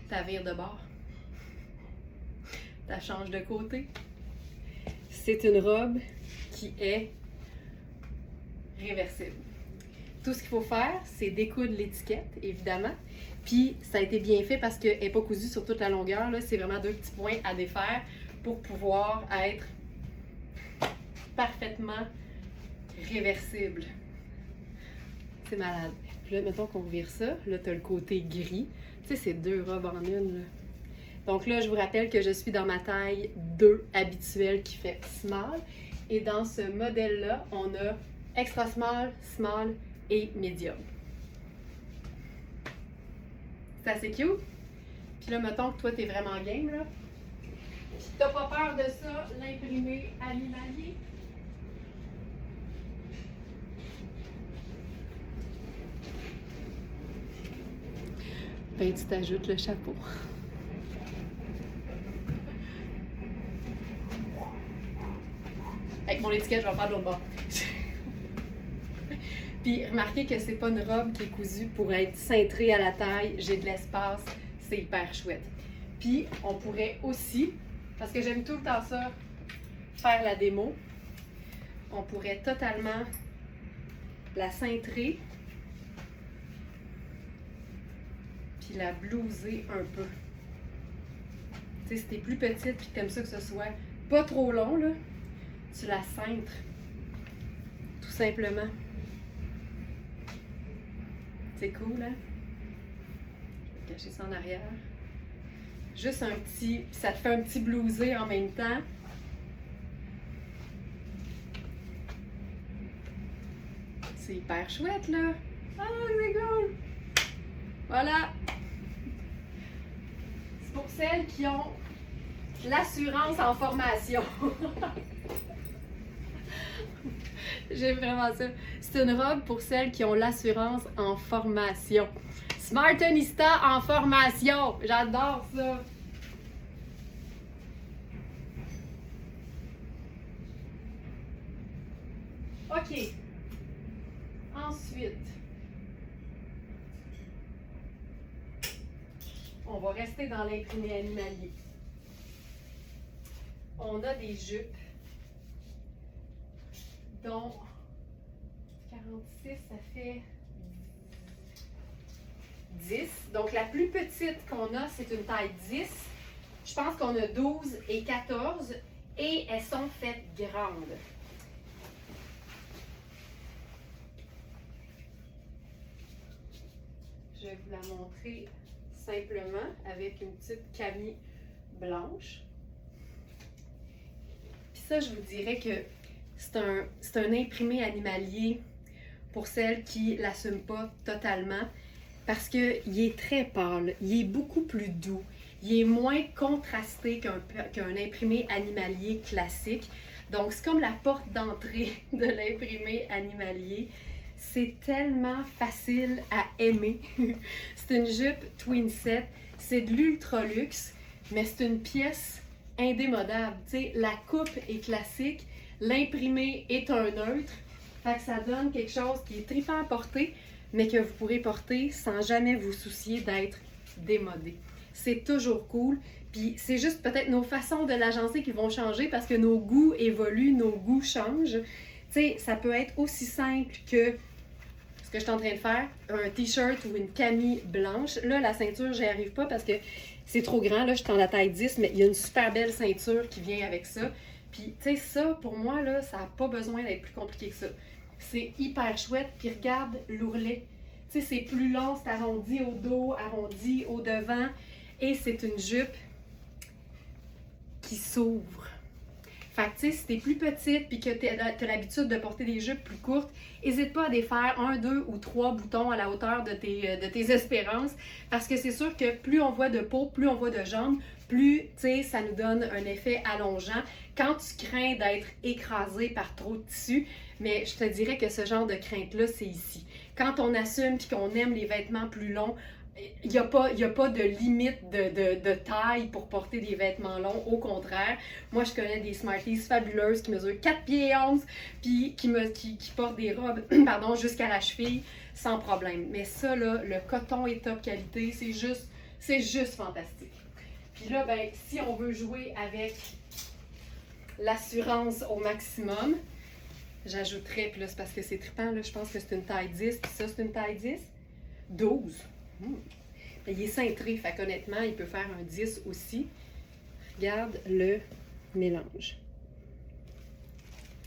tu vires de bord. Tu changes de côté. C'est une robe qui est réversible. Tout ce qu'il faut faire, c'est découdre l'étiquette, évidemment. Puis, ça a été bien fait parce qu'elle n'est pas cousue sur toute la longueur. C'est vraiment 2 petits points à défaire pour pouvoir être parfaitement réversible. C'est malade. Puis là, mettons qu'on vire ça. Là, tu as le côté gris. Tu sais, c'est 2 robes en une, là. Donc là, je vous rappelle que je suis dans ma taille 2 habituelle qui fait small. Et dans ce modèle-là, on a extra small, small et medium. C'est assez cute. Puis là, mettons que toi, t'es vraiment game, là. Puis t'as pas peur de ça, l'imprimé animalier. Ben, tu t'ajoutes le chapeau. Avec mon étiquette, je vais faire de l'autre bord. Puis remarquez que c'est pas une robe qui est cousue pour être cintrée à la taille. J'ai de l'espace, c'est hyper chouette. Puis on pourrait aussi, parce que j'aime tout le temps ça, faire la démo. On pourrait totalement la cintrer. Puis la blouser un peu. Tu sais, si t'es plus petite puis que t'aimes ça que ce soit pas trop long, là, tu la cintres. Tout simplement. C'est cool, hein? Je vais cacher ça en arrière. Juste un petit... Ça te fait un petit blousé en même temps. C'est hyper chouette, là! Ah, c'est cool! Voilà! C'est pour celles qui ont l'assurance en formation. J'aime vraiment ça. C'est une robe pour celles qui ont l'assurance en formation. Smartenista en formation. J'adore ça. OK. Ensuite, on va rester dans l'imprimé animalier. On a des jupes dont 46, ça fait 10. Donc, la plus petite qu'on a, c'est une taille 10. Je pense qu'on a 12 et 14 et elles sont faites grandes. Je vais vous la montrer simplement avec une petite camie blanche. Puis ça, je vous dirais que c'est un imprimé animalier pour celles qui ne l'assument pas totalement parce qu'il est très pâle, il est beaucoup plus doux, il est moins contrasté qu'un imprimé animalier classique. Donc, c'est comme la porte d'entrée de l'imprimé animalier. C'est tellement facile à aimer. C'est une jupe twin set, c'est de l'ultra luxe, mais c'est une pièce indémodable. Tu sais, la coupe est classique, l'imprimé est un neutre, fait que ça donne quelque chose qui est trippant à porter, mais que vous pourrez porter sans jamais vous soucier d'être démodé. C'est toujours cool, puis c'est juste peut-être nos façons de l'agencer qui vont changer parce que nos goûts évoluent, nos goûts changent. Tu sais, ça peut être aussi simple que ce que je suis en train de faire, un t-shirt ou une camie blanche. Là, la ceinture, j'y arrive pas parce que c'est trop grand. Là, je suis en la taille 10, mais il y a une super belle ceinture qui vient avec ça. Puis, tu sais, ça, pour moi, là, ça n'a pas besoin d'être plus compliqué que ça. C'est hyper chouette. Puis, regarde l'ourlet. Tu sais, c'est plus long, c'est arrondi au dos, arrondi au devant. Et c'est une jupe qui s'ouvre. Fait que, tu sais, si t'es plus petite puis que t'as l'habitude de porter des jupes plus courtes, n'hésite pas à défaire 1, 2 ou 3 boutons à la hauteur de tes espérances. Parce que c'est sûr que plus on voit de peau, plus on voit de jambes, plus, tu sais, ça nous donne un effet allongeant. Quand tu crains d'être écrasé par trop de tissu, mais je te dirais que ce genre de crainte-là, c'est ici. Quand on assume puis qu'on aime les vêtements plus longs, il n'y a pas de limite de taille pour porter des vêtements longs. Au contraire, moi, je connais des Smarties fabuleuses qui mesurent 4 pieds 11 puis qui portent des robes pardon, jusqu'à la cheville sans problème. Mais ça, là, le coton est top qualité. C'est juste fantastique. Puis là, ben, si on veut jouer avec l'assurance au maximum, j'ajouterais, puis là, c'est parce que c'est trippant, là, je pense que c'est une taille 10, puis ça, c'est une taille 10. 12. Il est cintré, fait qu'honnêtement, il peut faire un 10 aussi. Regarde le mélange.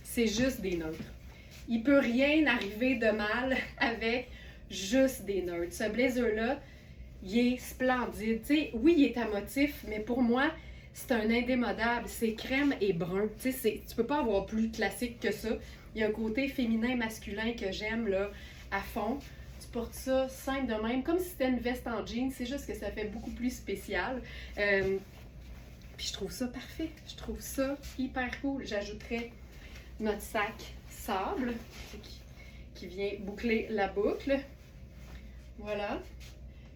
C'est juste des neutres. Il peut rien arriver de mal avec juste des neutres. Ce blazer-là, il est splendide. T'sais, oui, il est à motif, mais pour moi, c'est un indémodable. C'est crème et brun. Tu peux pas avoir plus classique que ça. Il y a un côté féminin, masculin que j'aime là à fond. Tu portes ça simple de même, comme si c'était une veste en jeans. C'est juste que ça fait beaucoup plus spécial. Puis je trouve ça parfait. Je trouve ça hyper cool. J'ajouterais notre sac sable qui vient boucler la boucle. Voilà.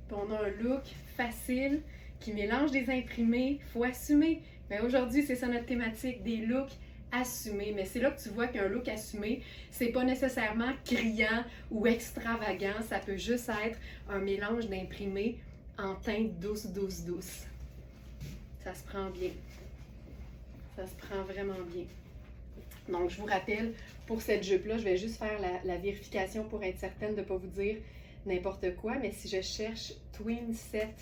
Puis on a un look facile qui mélange des imprimés. Il faut assumer. Mais aujourd'hui, c'est ça notre thématique, des looks assumés. Mais c'est là que tu vois qu'un look assumé, c'est pas nécessairement criant ou extravagant. Ça peut juste être un mélange d'imprimés en teinte douce, douce, douce. Ça se prend bien. Ça se prend vraiment bien. Donc, je vous rappelle, pour cette jupe-là, je vais juste faire la vérification pour être certaine de ne pas vous dire n'importe quoi. Mais si je cherche Twin Set,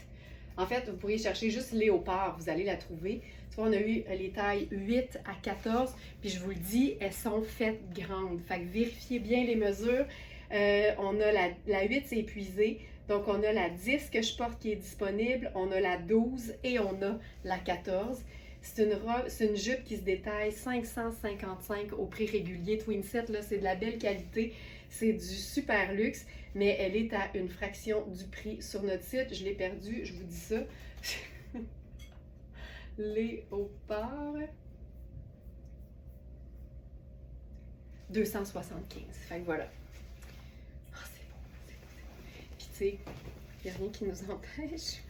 en fait, vous pourriez chercher juste léopard, vous allez la trouver. Tu vois, on a eu les tailles 8 à 14, puis je vous le dis, elles sont faites grandes. Fait que vérifiez bien les mesures. On a la 8, c'est épuisé. Donc, on a la 10 que je porte qui est disponible, on a la 12 et on a la 14. C'est une jupe qui se détaille 555 au prix régulier. Twin Set, là, c'est de la belle qualité. C'est du super luxe, mais elle est à une fraction du prix sur notre site. Je l'ai perdu, je vous dis ça. Léopard. 275. Fait que voilà. Oh, c'est beau, c'est beau, c'est beau. Puis tu sais, il n'y a rien qui nous empêche.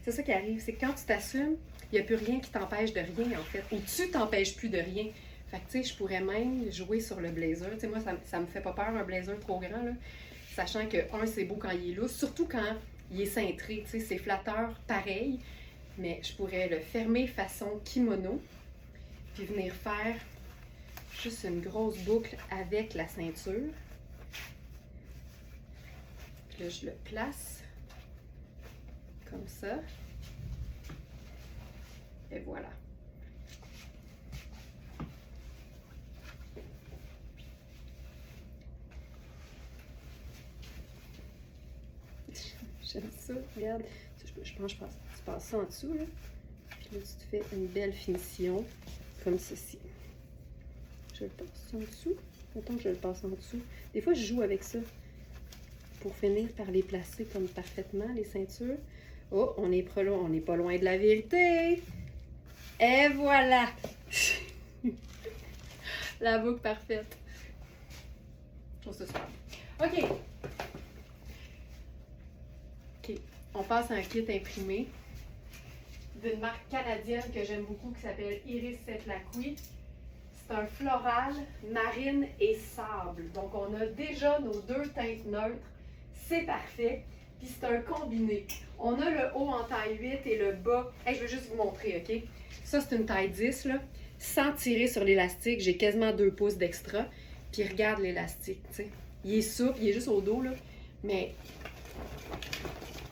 C'est ça qui arrive, c'est que quand tu t'assumes, il n'y a plus rien qui t'empêche de rien, en fait. Ou tu t'empêches plus de rien. Fait que, tu sais, je pourrais même jouer sur le blazer. Tu sais, moi, ça me fait pas peur, un blazer trop grand, là. Sachant que, c'est beau quand il est lousse, surtout quand il est cintré. Tu sais, c'est flatteur, pareil. Mais je pourrais le fermer façon kimono, puis venir faire juste une grosse boucle avec la ceinture. Puis là, je le place comme ça. Et voilà. J'aime ça, regarde. Je pense que tu passes ça en dessous, là. Puis là, tu te fais une belle finition, comme ceci. Je le passe en dessous. Mettons que je le passe en dessous. Des fois, je joue avec ça pour finir par les placer comme parfaitement, les ceintures. Oh, on n'est pas loin de la vérité. Et voilà! La boucle parfaite. Je trouve ça super. OK. OK. On passe à un kit imprimé d'une marque canadienne que j'aime beaucoup qui s'appelle Iris Setlaqui. C'est un floral, marine et sable. Donc, on a déjà nos deux teintes neutres. C'est parfait. Puis, c'est un combiné. On a le haut en taille 8 et le bas. Hey, je vais juste vous montrer, OK? Ça, c'est une taille 10, là. Sans tirer sur l'élastique, j'ai quasiment 2 pouces d'extra. Puis, regarde l'élastique, tu sais. Il est souple, il est juste au dos, là. Mais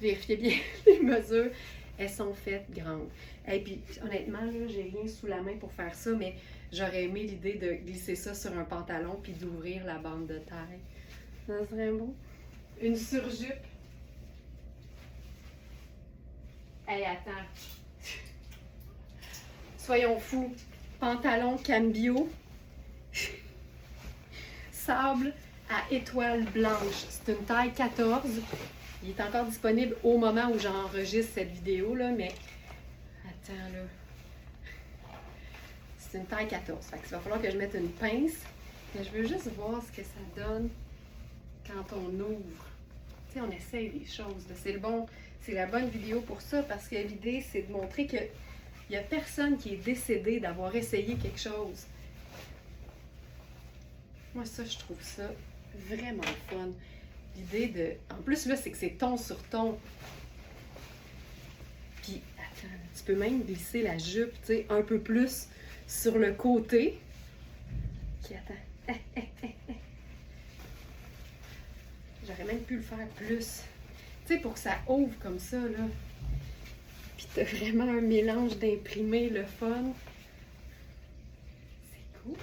vérifiez bien les mesures. Elles sont faites grandes. Et puis, honnêtement, là, j'ai rien sous la main pour faire ça, mais j'aurais aimé l'idée de glisser ça sur un pantalon puis d'ouvrir la bande de taille. Ça serait beau. Une surjupe. Hey, attends. Soyons fous. Pantalon cambio. Sable à étoile blanche. C'est une taille 14. Il est encore disponible au moment où j'enregistre cette vidéo, là, mais attends, là. C'est une taille 14. Fait que ça va falloir que je mette une pince. Mais je veux juste voir ce que ça donne quand on ouvre. Tu sais, on essaye des choses. C'est la bonne vidéo pour ça, parce que l'idée, c'est de montrer qu'il n'y a personne qui est décédé d'avoir essayé quelque chose. Moi, ça, je trouve ça vraiment fun. L'idée de... En plus, là, c'est que c'est ton sur ton. Puis, attends, tu peux même glisser la jupe, tu sais, un peu plus sur le côté. Puis, attends. J'aurais même pu le faire plus. Tu sais, pour que ça ouvre comme ça, là. Puis, t'as vraiment un mélange d'imprimé, le fun. C'est cool.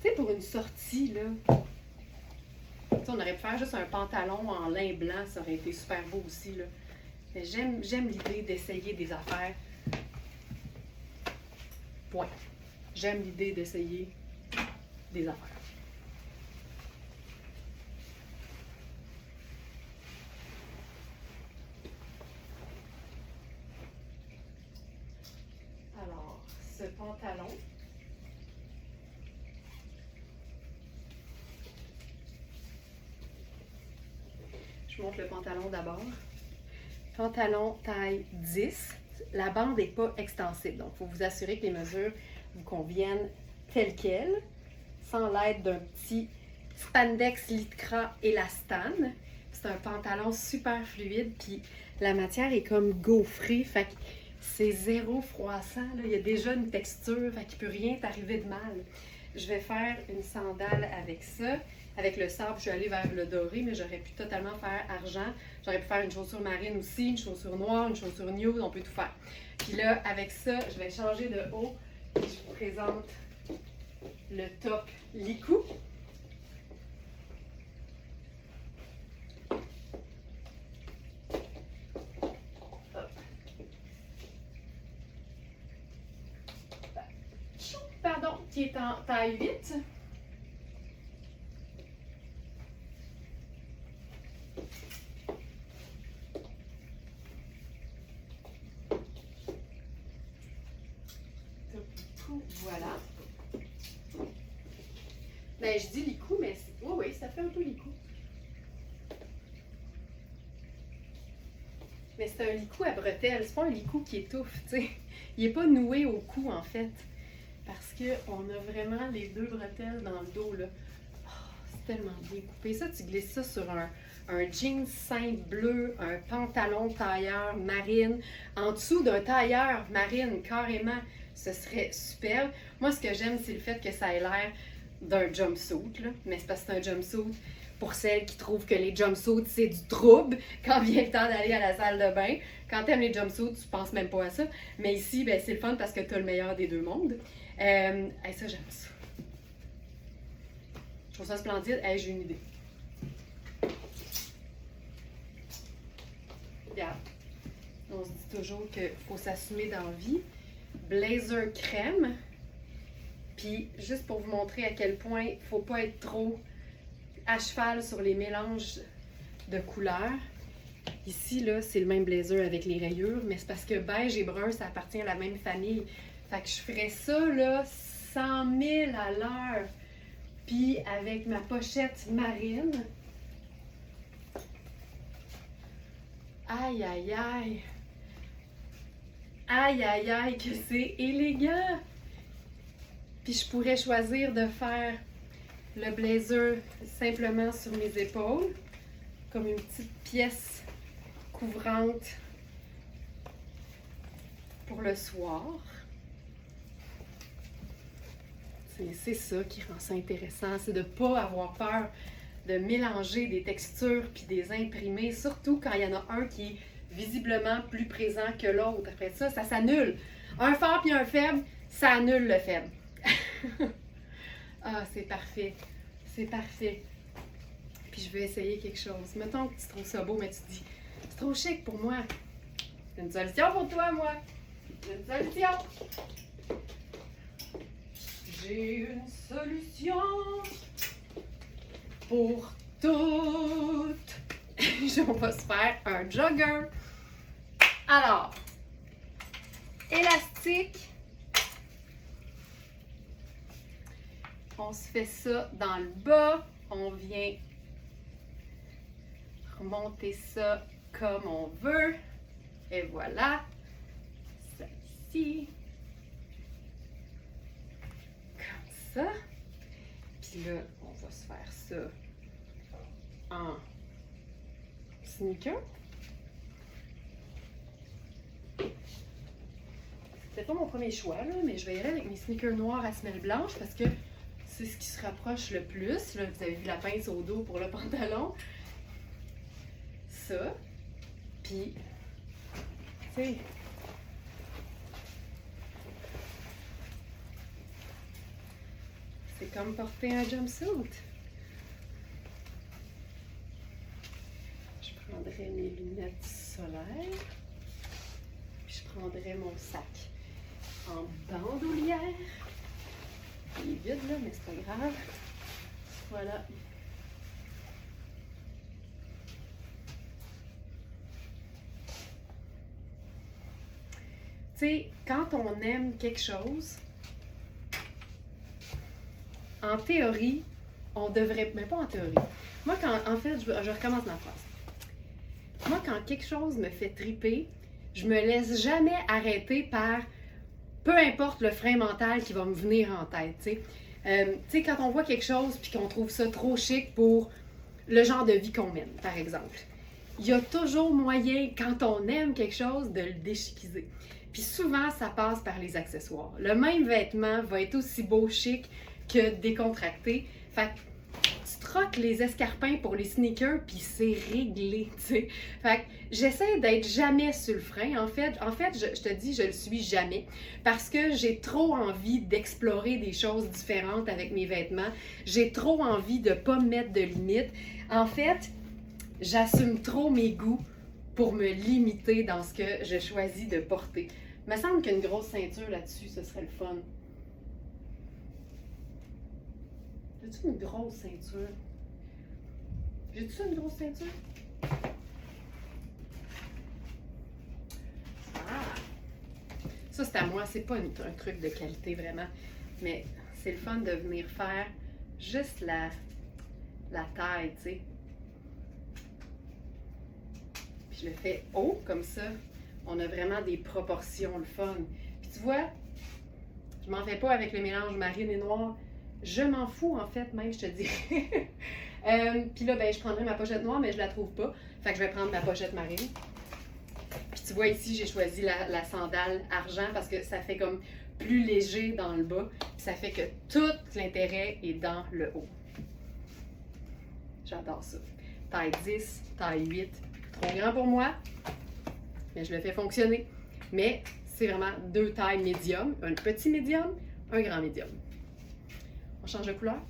Tu sais, pour une sortie, là... On aurait pu faire juste un pantalon en lin blanc, ça aurait été super beau aussi, là. Mais j'aime l'idée d'essayer des affaires. Point. J'aime l'idée d'essayer des affaires. Alors, ce pantalon... Je montre le pantalon d'abord. Pantalon taille 10. La bande n'est pas extensible. Donc, il faut vous assurer que les mesures vous conviennent telles quelles, sans l'aide d'un petit spandex lycra élastane. C'est un pantalon super fluide, puis la matière est comme gaufrée, fait que c'est zéro froissant. Là. Il y a déjà une texture, fait qu'il ne peut rien t'arriver de mal. Je vais faire une sandale avec ça. Avec le sable, je suis allée vers le doré, mais j'aurais pu totalement faire argent. J'aurais pu faire une chaussure marine aussi, une chaussure noire, une chaussure nude, on peut tout faire. Puis là, avec ça, je vais changer de haut. Et je vous présente le top Licou. Pardon, qui est en taille 8. Voilà. Ben, je dis licou, mais oui, oui, ça fait un peu licou. Mais c'est un licou à bretelles, c'est pas un licou qui étouffe, tu sais. Il n'est pas noué au cou, en fait. Parce qu'on a vraiment les deux bretelles dans le dos, là. Oh, c'est tellement bien coupé. Ça, tu glisses ça sur un jean simple bleu, un pantalon tailleur marine, en dessous d'un tailleur marine, carrément. Ce serait superbe. Moi, ce que j'aime, c'est le fait que ça ait l'air d'un jumpsuit, là. Mais c'est parce que c'est un jumpsuit pour celles qui trouvent que les jumpsuits, c'est du trouble quand vient le temps d'aller à la salle de bain. Quand tu aimes les jumpsuits, tu penses même pas à ça. Mais ici, ben, c'est le fun parce que tu as le meilleur des deux mondes. Ça, j'aime ça. Je trouve ça splendide. J'ai une idée. Regarde. On se dit toujours qu'il faut s'assumer dans la vie. Blazer crème. Puis, juste pour vous montrer à quel point il ne faut pas être trop à cheval sur les mélanges de couleurs. Ici, là, c'est le même blazer avec les rayures, mais c'est parce que beige et brun, ça appartient à la même famille. Fait que je ferais ça, là, 100 000 à l'heure. Puis, avec ma pochette marine. Aïe, aïe, aïe. Aïe, aïe, aïe, que c'est élégant! Puis je pourrais choisir de faire le blazer simplement sur mes épaules, comme une petite pièce couvrante pour le soir. C'est ça qui rend ça intéressant, c'est de ne pas avoir peur de mélanger des textures puis des imprimés, surtout quand il y en a un qui est visiblement plus présent que l'autre. Après ça, ça s'annule. Un fort puis un faible, ça annule le faible. Ah, c'est parfait. C'est parfait. Puis je vais essayer quelque chose. Mettons que tu trouves ça beau, mais tu te dis, c'est trop chic pour moi. J'ai une solution pour toi, moi. J'ai une solution. J'ai une solution pour toutes. On va se faire un jogger. Alors, élastique. On se fait ça dans le bas. On vient remonter ça comme on veut. Et voilà. Ça ici. Comme ça. Puis là, on va se faire ça en sneaker. C'était pas mon premier choix, là, mais je vais y aller avec mes sneakers noirs à semelle blanche parce que c'est ce qui se rapproche le plus. Là, vous avez vu la pince au dos pour le pantalon. Ça. Puis, tu sais, c'est comme porter un jumpsuit. Je prendrai mes lunettes solaires. Puis je prendrai mon sac en bandoulière. Il est vide là, mais c'est pas grave. Voilà. Tu sais, quand on aime quelque chose, en théorie, on devrait... Mais pas en théorie. Moi, en fait, je recommence ma phrase. Moi, quand quelque chose me fait triper, je me laisse jamais arrêter par peu importe le frein mental qui va me venir en tête. Tu sais, quand on voit quelque chose puis qu'on trouve ça trop chic pour le genre de vie qu'on mène, par exemple, il y a toujours moyen, quand on aime quelque chose, de le déchiquiser. Puis souvent, ça passe par les accessoires. Le même vêtement va être aussi beau, chic que décontracté. Fait que tu troques les escarpins pour les sneakers, puis c'est réglé, tu sais. Fait que j'essaie d'être jamais sur le frein. En fait, je te dis, je le suis jamais. Parce que j'ai trop envie d'explorer des choses différentes avec mes vêtements. J'ai trop envie de pas me mettre de limites. En fait, j'assume trop mes goûts pour me limiter dans ce que je choisis de porter. Il me semble qu'une grosse ceinture là-dessus, ce serait le fun. J'ai-tu une grosse ceinture? J'ai-tu une grosse ceinture? Ah! Ça, c'est à moi. C'est pas un truc de qualité, vraiment. Mais c'est le fun de venir faire juste la taille, tu sais. Puis je le fais haut, comme ça. On a vraiment des proportions, le fun. Puis tu vois, je m'en fais pas avec le mélange marine et noir. Je m'en fous, en fait, même, je te dirais. Puis là, ben, je prendrai ma pochette noire, mais je la trouve pas. Fait que je vais prendre ma pochette marine. Puis tu vois, ici, j'ai choisi la sandale argent parce que ça fait comme plus léger dans le bas. Puis ça fait que tout l'intérêt est dans le haut. J'adore ça. Taille 10, taille 8. Trop grand pour moi, mais je le fais fonctionner. Mais c'est vraiment deux tailles médium. Un petit médium, un grand médium. On change de couleur.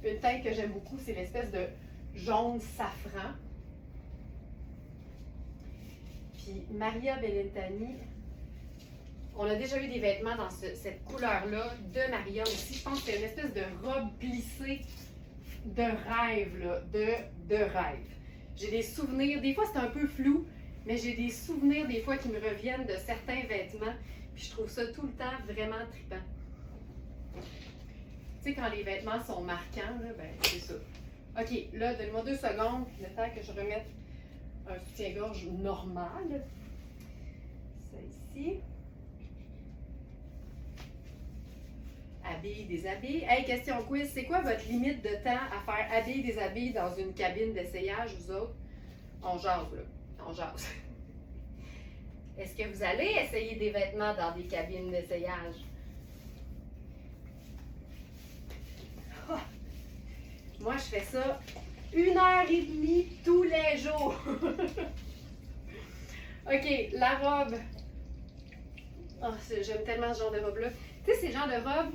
Une teinte que j'aime beaucoup, c'est l'espèce de jaune safran. Puis Maria Bellentani, on a déjà eu des vêtements dans cette couleur-là de Maria aussi. Je pense que c'est une espèce de robe plissée de rêve, là, de rêve. J'ai des souvenirs, des fois c'est un peu flou, mais j'ai des souvenirs des fois qui me reviennent de certains vêtements. Puis je trouve ça tout le temps vraiment trippant. Tu sais, quand les vêtements sont marquants, là, ben, c'est ça. OK, là, donne-moi 2 secondes, le temps que je remette un soutien-gorge normal. Ça ici. Habille, déshabille. Hey, question quiz, c'est quoi votre limite de temps à faire habille, déshabille dans une cabine d'essayage, vous autres? On jase, là. On jase. Est-ce que vous allez essayer des vêtements dans des cabines d'essayage? Oh, Moi, je fais ça 1 heure et demie tous les jours. OK, la robe. Oh, j'aime tellement ce genre de robe-là. Tu sais, c'est le genre de robe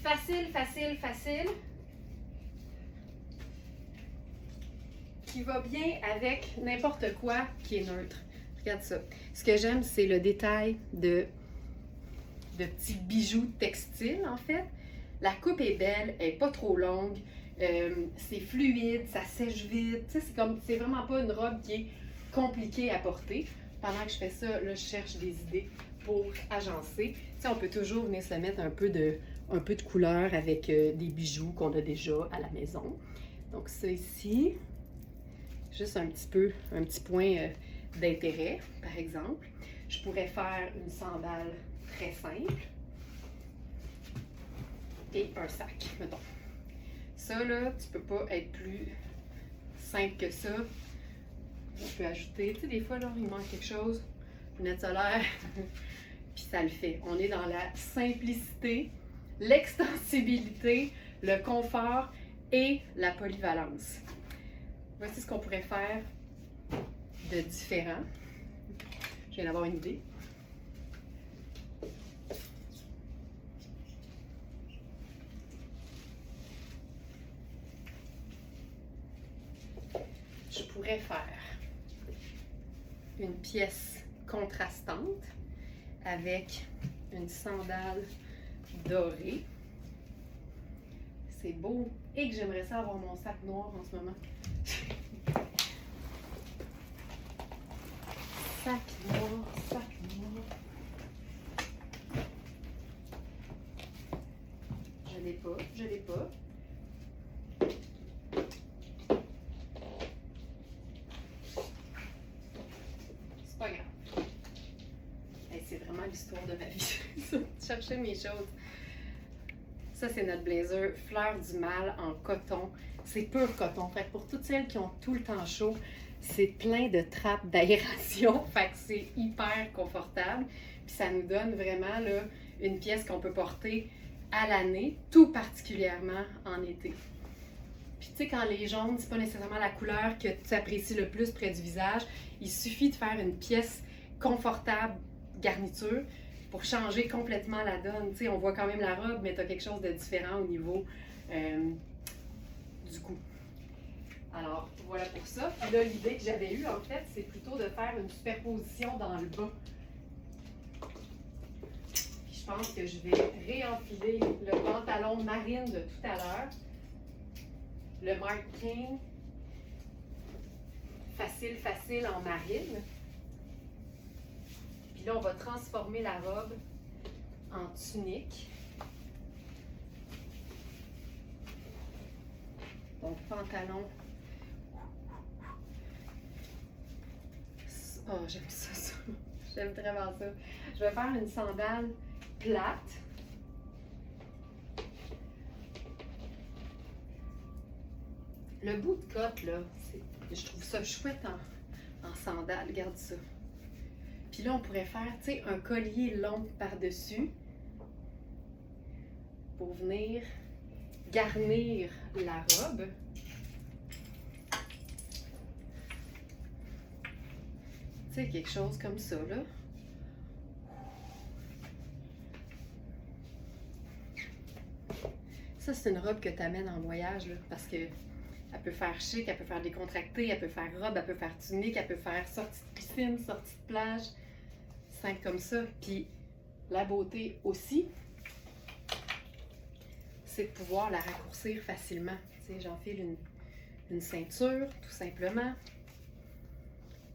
facile, facile, facile, qui va bien avec n'importe quoi qui est neutre. Regarde ça. Ce que j'aime, c'est le détail de petits bijoux textiles, en fait. La coupe est belle, elle n'est pas trop longue, c'est fluide, ça sèche vite. Tu sais, c'est vraiment pas une robe qui est compliquée à porter. Pendant que je fais ça, là, je cherche des idées pour agencer. Tu sais, on peut toujours venir se mettre un peu de couleur avec des bijoux qu'on a déjà à la maison. Donc ça ici, juste un petit point d'intérêt, par exemple. Je pourrais faire une sandale très simple et un sac, mettons. Ça, là, tu peux pas être plus simple que ça. Je peux ajouter, tu sais, des fois, là, il manque quelque chose, lunettes solaires, puis ça le fait. On est dans la simplicité, l'extensibilité, le confort et la polyvalence. Voici ce qu'on pourrait faire de différent. Je viens d'avoir une idée. Je pourrais faire une pièce contrastante avec une sandale dorée. C'est beau. Et que j'aimerais ça avoir mon sac noir en ce moment. Sac noir, sac noir. Je l'ai pas, je l'ai pas. C'est pas grave. Hey, c'est vraiment l'histoire de ma vie. Chercher mes choses. Ça, c'est notre blazer Fleur du Mal en coton. C'est pur coton. Fait que pour toutes celles qui ont tout le temps chaud, c'est plein de trappes d'aération. Fait que c'est hyper confortable. Puis ça nous donne vraiment là, une pièce qu'on peut porter à l'année, tout particulièrement en été. Puis tu sais, quand les jaunes, c'est pas nécessairement la couleur que tu apprécies le plus près du visage. Il suffit de faire une pièce confortable, garniture, pour changer complètement la donne. Tu sais, on voit quand même la robe, mais tu as quelque chose de différent au niveau du cou. Alors, voilà pour ça. Puis là, l'idée que j'avais eue, en fait, c'est plutôt de faire une superposition dans le bas. Puis je pense que je vais réenfiler le pantalon marine de tout à l'heure. Le Marc King. Facile, facile en marine. Puis là, on va transformer la robe en tunique. Donc, pantalon. Oh, j'aime ça. J'aime vraiment ça. Je vais faire une sandale plate. Le bout de cotte, là, je trouve ça chouette en sandale. Regarde ça. Puis là, on pourrait faire, tu sais, un collier long par-dessus pour venir garnir la robe. Tu sais, quelque chose comme ça, là. Ça, c'est une robe que tu amènes en voyage, là, parce que elle peut faire chic, elle peut faire décontractée, elle peut faire robe, elle peut faire tunique, elle peut faire sortie de piscine, sortie de plage. Simple comme ça. Puis la beauté aussi, c'est de pouvoir la raccourcir facilement. Tu sais, j'enfile une ceinture, tout simplement.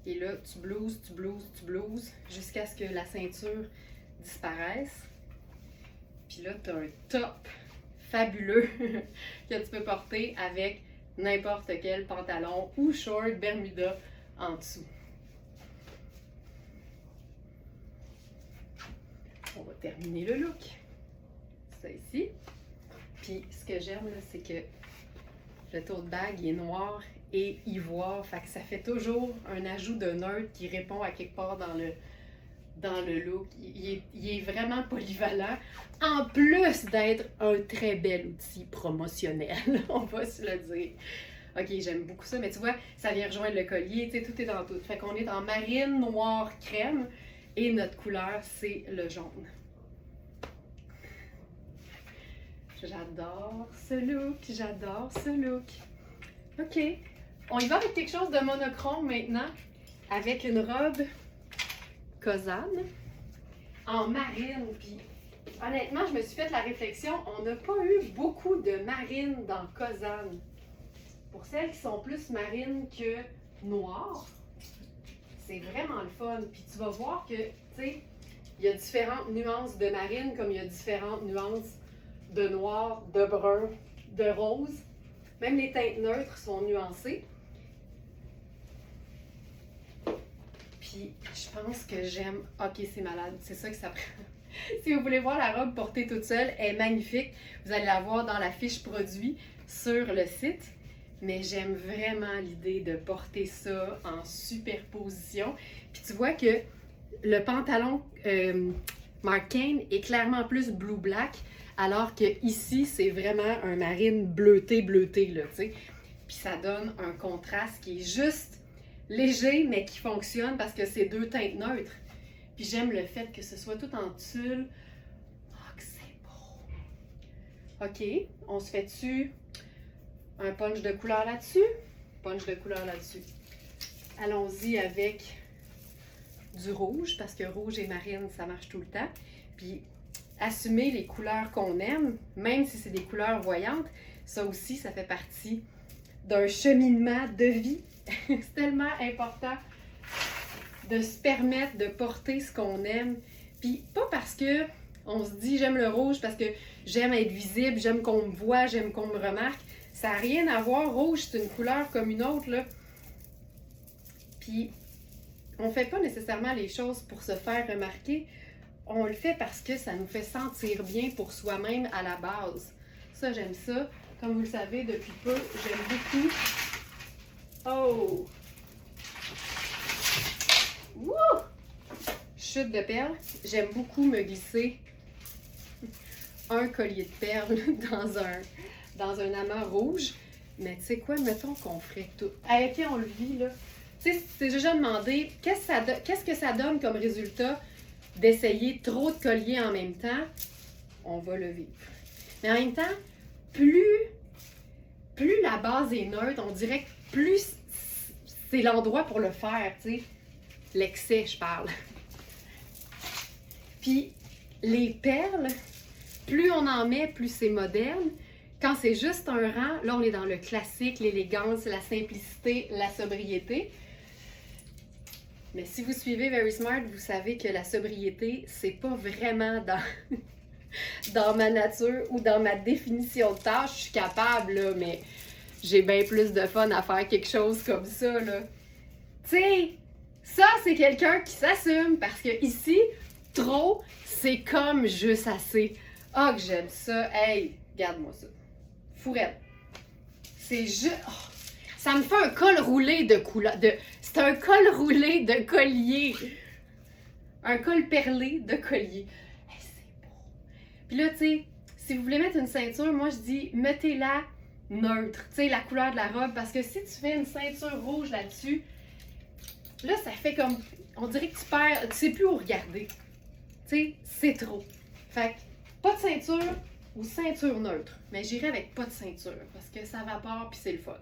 Et là, tu blouses, tu blouses, tu blouses, jusqu'à ce que la ceinture disparaisse. Puis là, tu as un top fabuleux que tu peux porter avec n'importe quel pantalon ou short Bermuda en dessous. On va terminer le look. Ça ici. Puis ce que j'aime, c'est que le tote bag il est noir et ivoire. Fait que ça fait toujours un ajout de neutre qui répond à quelque part dans le look. Il est vraiment polyvalent, en plus d'être un très bel outil promotionnel, on va se le dire. Ok, j'aime beaucoup ça, mais tu vois, ça vient rejoindre le collier, tu sais, tout est dans tout. Fait qu'on est en marine, noir, crème, et notre couleur, c'est le jaune. J'adore ce look, j'adore ce look. Ok, on y va avec quelque chose de monochrome maintenant, avec une robe Cosane en marine. Puis honnêtement, je me suis fait la réflexion, on n'a pas eu beaucoup de marine dans Cosane. Pour celles qui sont plus marines que noires, c'est vraiment le fun. Puis tu vas voir que, tu sais, il y a différentes nuances de marine comme il y a différentes nuances de noir, de brun, de rose. Même les teintes neutres sont nuancées. Puis je pense que j'aime... Ok, c'est malade, c'est ça que ça prend. Si vous voulez voir la robe portée toute seule, elle est magnifique. Vous allez la voir dans la fiche produit sur le site. Mais j'aime vraiment l'idée de porter ça en superposition. Puis tu vois que le pantalon Marc Cain est clairement plus blue-black, alors que ici c'est vraiment un marine bleuté, là, tu sais. Puis ça donne un contraste qui est juste léger, mais qui fonctionne parce que c'est deux teintes neutres. Puis j'aime le fait que ce soit tout en tulle. Oh, que c'est beau! Ok, on se fait dessus un punch de couleur là-dessus. Punch de couleur là-dessus. Allons-y avec du rouge, parce que rouge et marine, ça marche tout le temps. Puis assumer les couleurs qu'on aime, même si c'est des couleurs voyantes, ça aussi, ça fait partie d'un cheminement de vie. C'est tellement important de se permettre de porter ce qu'on aime. Puis pas parce que on se dit j'aime le rouge, parce que j'aime être visible, j'aime qu'on me voit, j'aime qu'on me remarque. Ça n'a rien à voir. Rouge, c'est une couleur comme une autre, là. Puis, on ne fait pas nécessairement les choses pour se faire remarquer. On le fait parce que ça nous fait sentir bien pour soi-même à la base. Ça, j'aime ça. Comme vous le savez, depuis peu, j'aime beaucoup. Oh! Wouh! Chute de perles. J'aime beaucoup me glisser un collier de perles dans un amas rouge. Mais tu sais quoi, mettons qu'on ferait tout. Hey, ok, on le vit, là. Tu sais, tu t'es déjà demandé qu'est-ce que ça donne comme résultat d'essayer trop de colliers en même temps? On va le vivre. Mais en même temps, plus la base est neutre, on dirait que plus c'est l'endroit pour le faire, tu sais. L'excès, je parle. Puis, les perles, plus on en met, plus c'est moderne. Quand c'est juste un rang, là, on est dans le classique, l'élégance, la simplicité, la sobriété. Mais si vous suivez Very Smart, vous savez que la sobriété, c'est pas vraiment dans ma nature ou dans ma définition de tâche. Je suis capable, là, mais j'ai bien plus de fun à faire quelque chose comme ça, là. Tu sais, ça, c'est quelqu'un qui s'assume parce que ici, trop, c'est comme juste assez. Ah, que j'aime ça. Hey, regarde-moi ça. Fourette. C'est juste... Oh, ça me fait un col roulé de couleur. C'est un col roulé de collier. Un col perlé de collier. Hey, c'est beau. Puis là, tu sais, si vous voulez mettre une ceinture, moi, je dis, mettez-la neutre. Tu sais, la couleur de la robe. Parce que si tu fais une ceinture rouge là-dessus, là, ça fait comme... On dirait que tu perds... Tu sais plus où regarder. Tu sais, c'est trop. Fait que, pas de ceinture ou ceinture neutre. Mais j'irai avec pas de ceinture parce que ça vapore puis c'est le fun.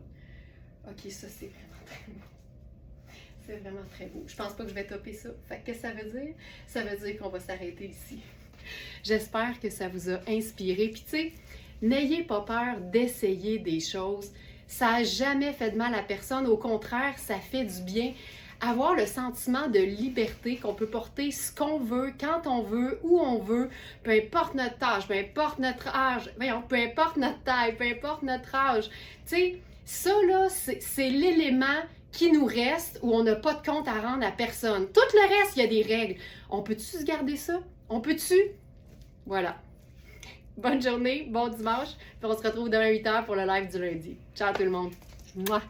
Ok, ça c'est vraiment très beau. C'est vraiment très beau. Je pense pas que je vais topper ça. Fait que qu'est-ce que ça veut dire? Ça veut dire qu'on va s'arrêter ici. J'espère que ça vous a inspiré. Puis tu sais, n'ayez pas peur d'essayer des choses. Ça n'a jamais fait de mal à personne. Au contraire, ça fait du bien. Avoir le sentiment de liberté, qu'on peut porter ce qu'on veut, quand on veut, où on veut, peu importe notre tâche, peu importe notre âge, voyons, peu importe notre taille, peu importe notre âge. Tu sais, ça là, c'est l'élément qui nous reste où on n'a pas de compte à rendre à personne. Tout le reste, il y a des règles. On peut-tu se garder ça? On peut-tu? Voilà. Bonne journée, bon dimanche, puis on se retrouve demain à 8h pour le live du lundi. Ciao tout le monde. Mouah.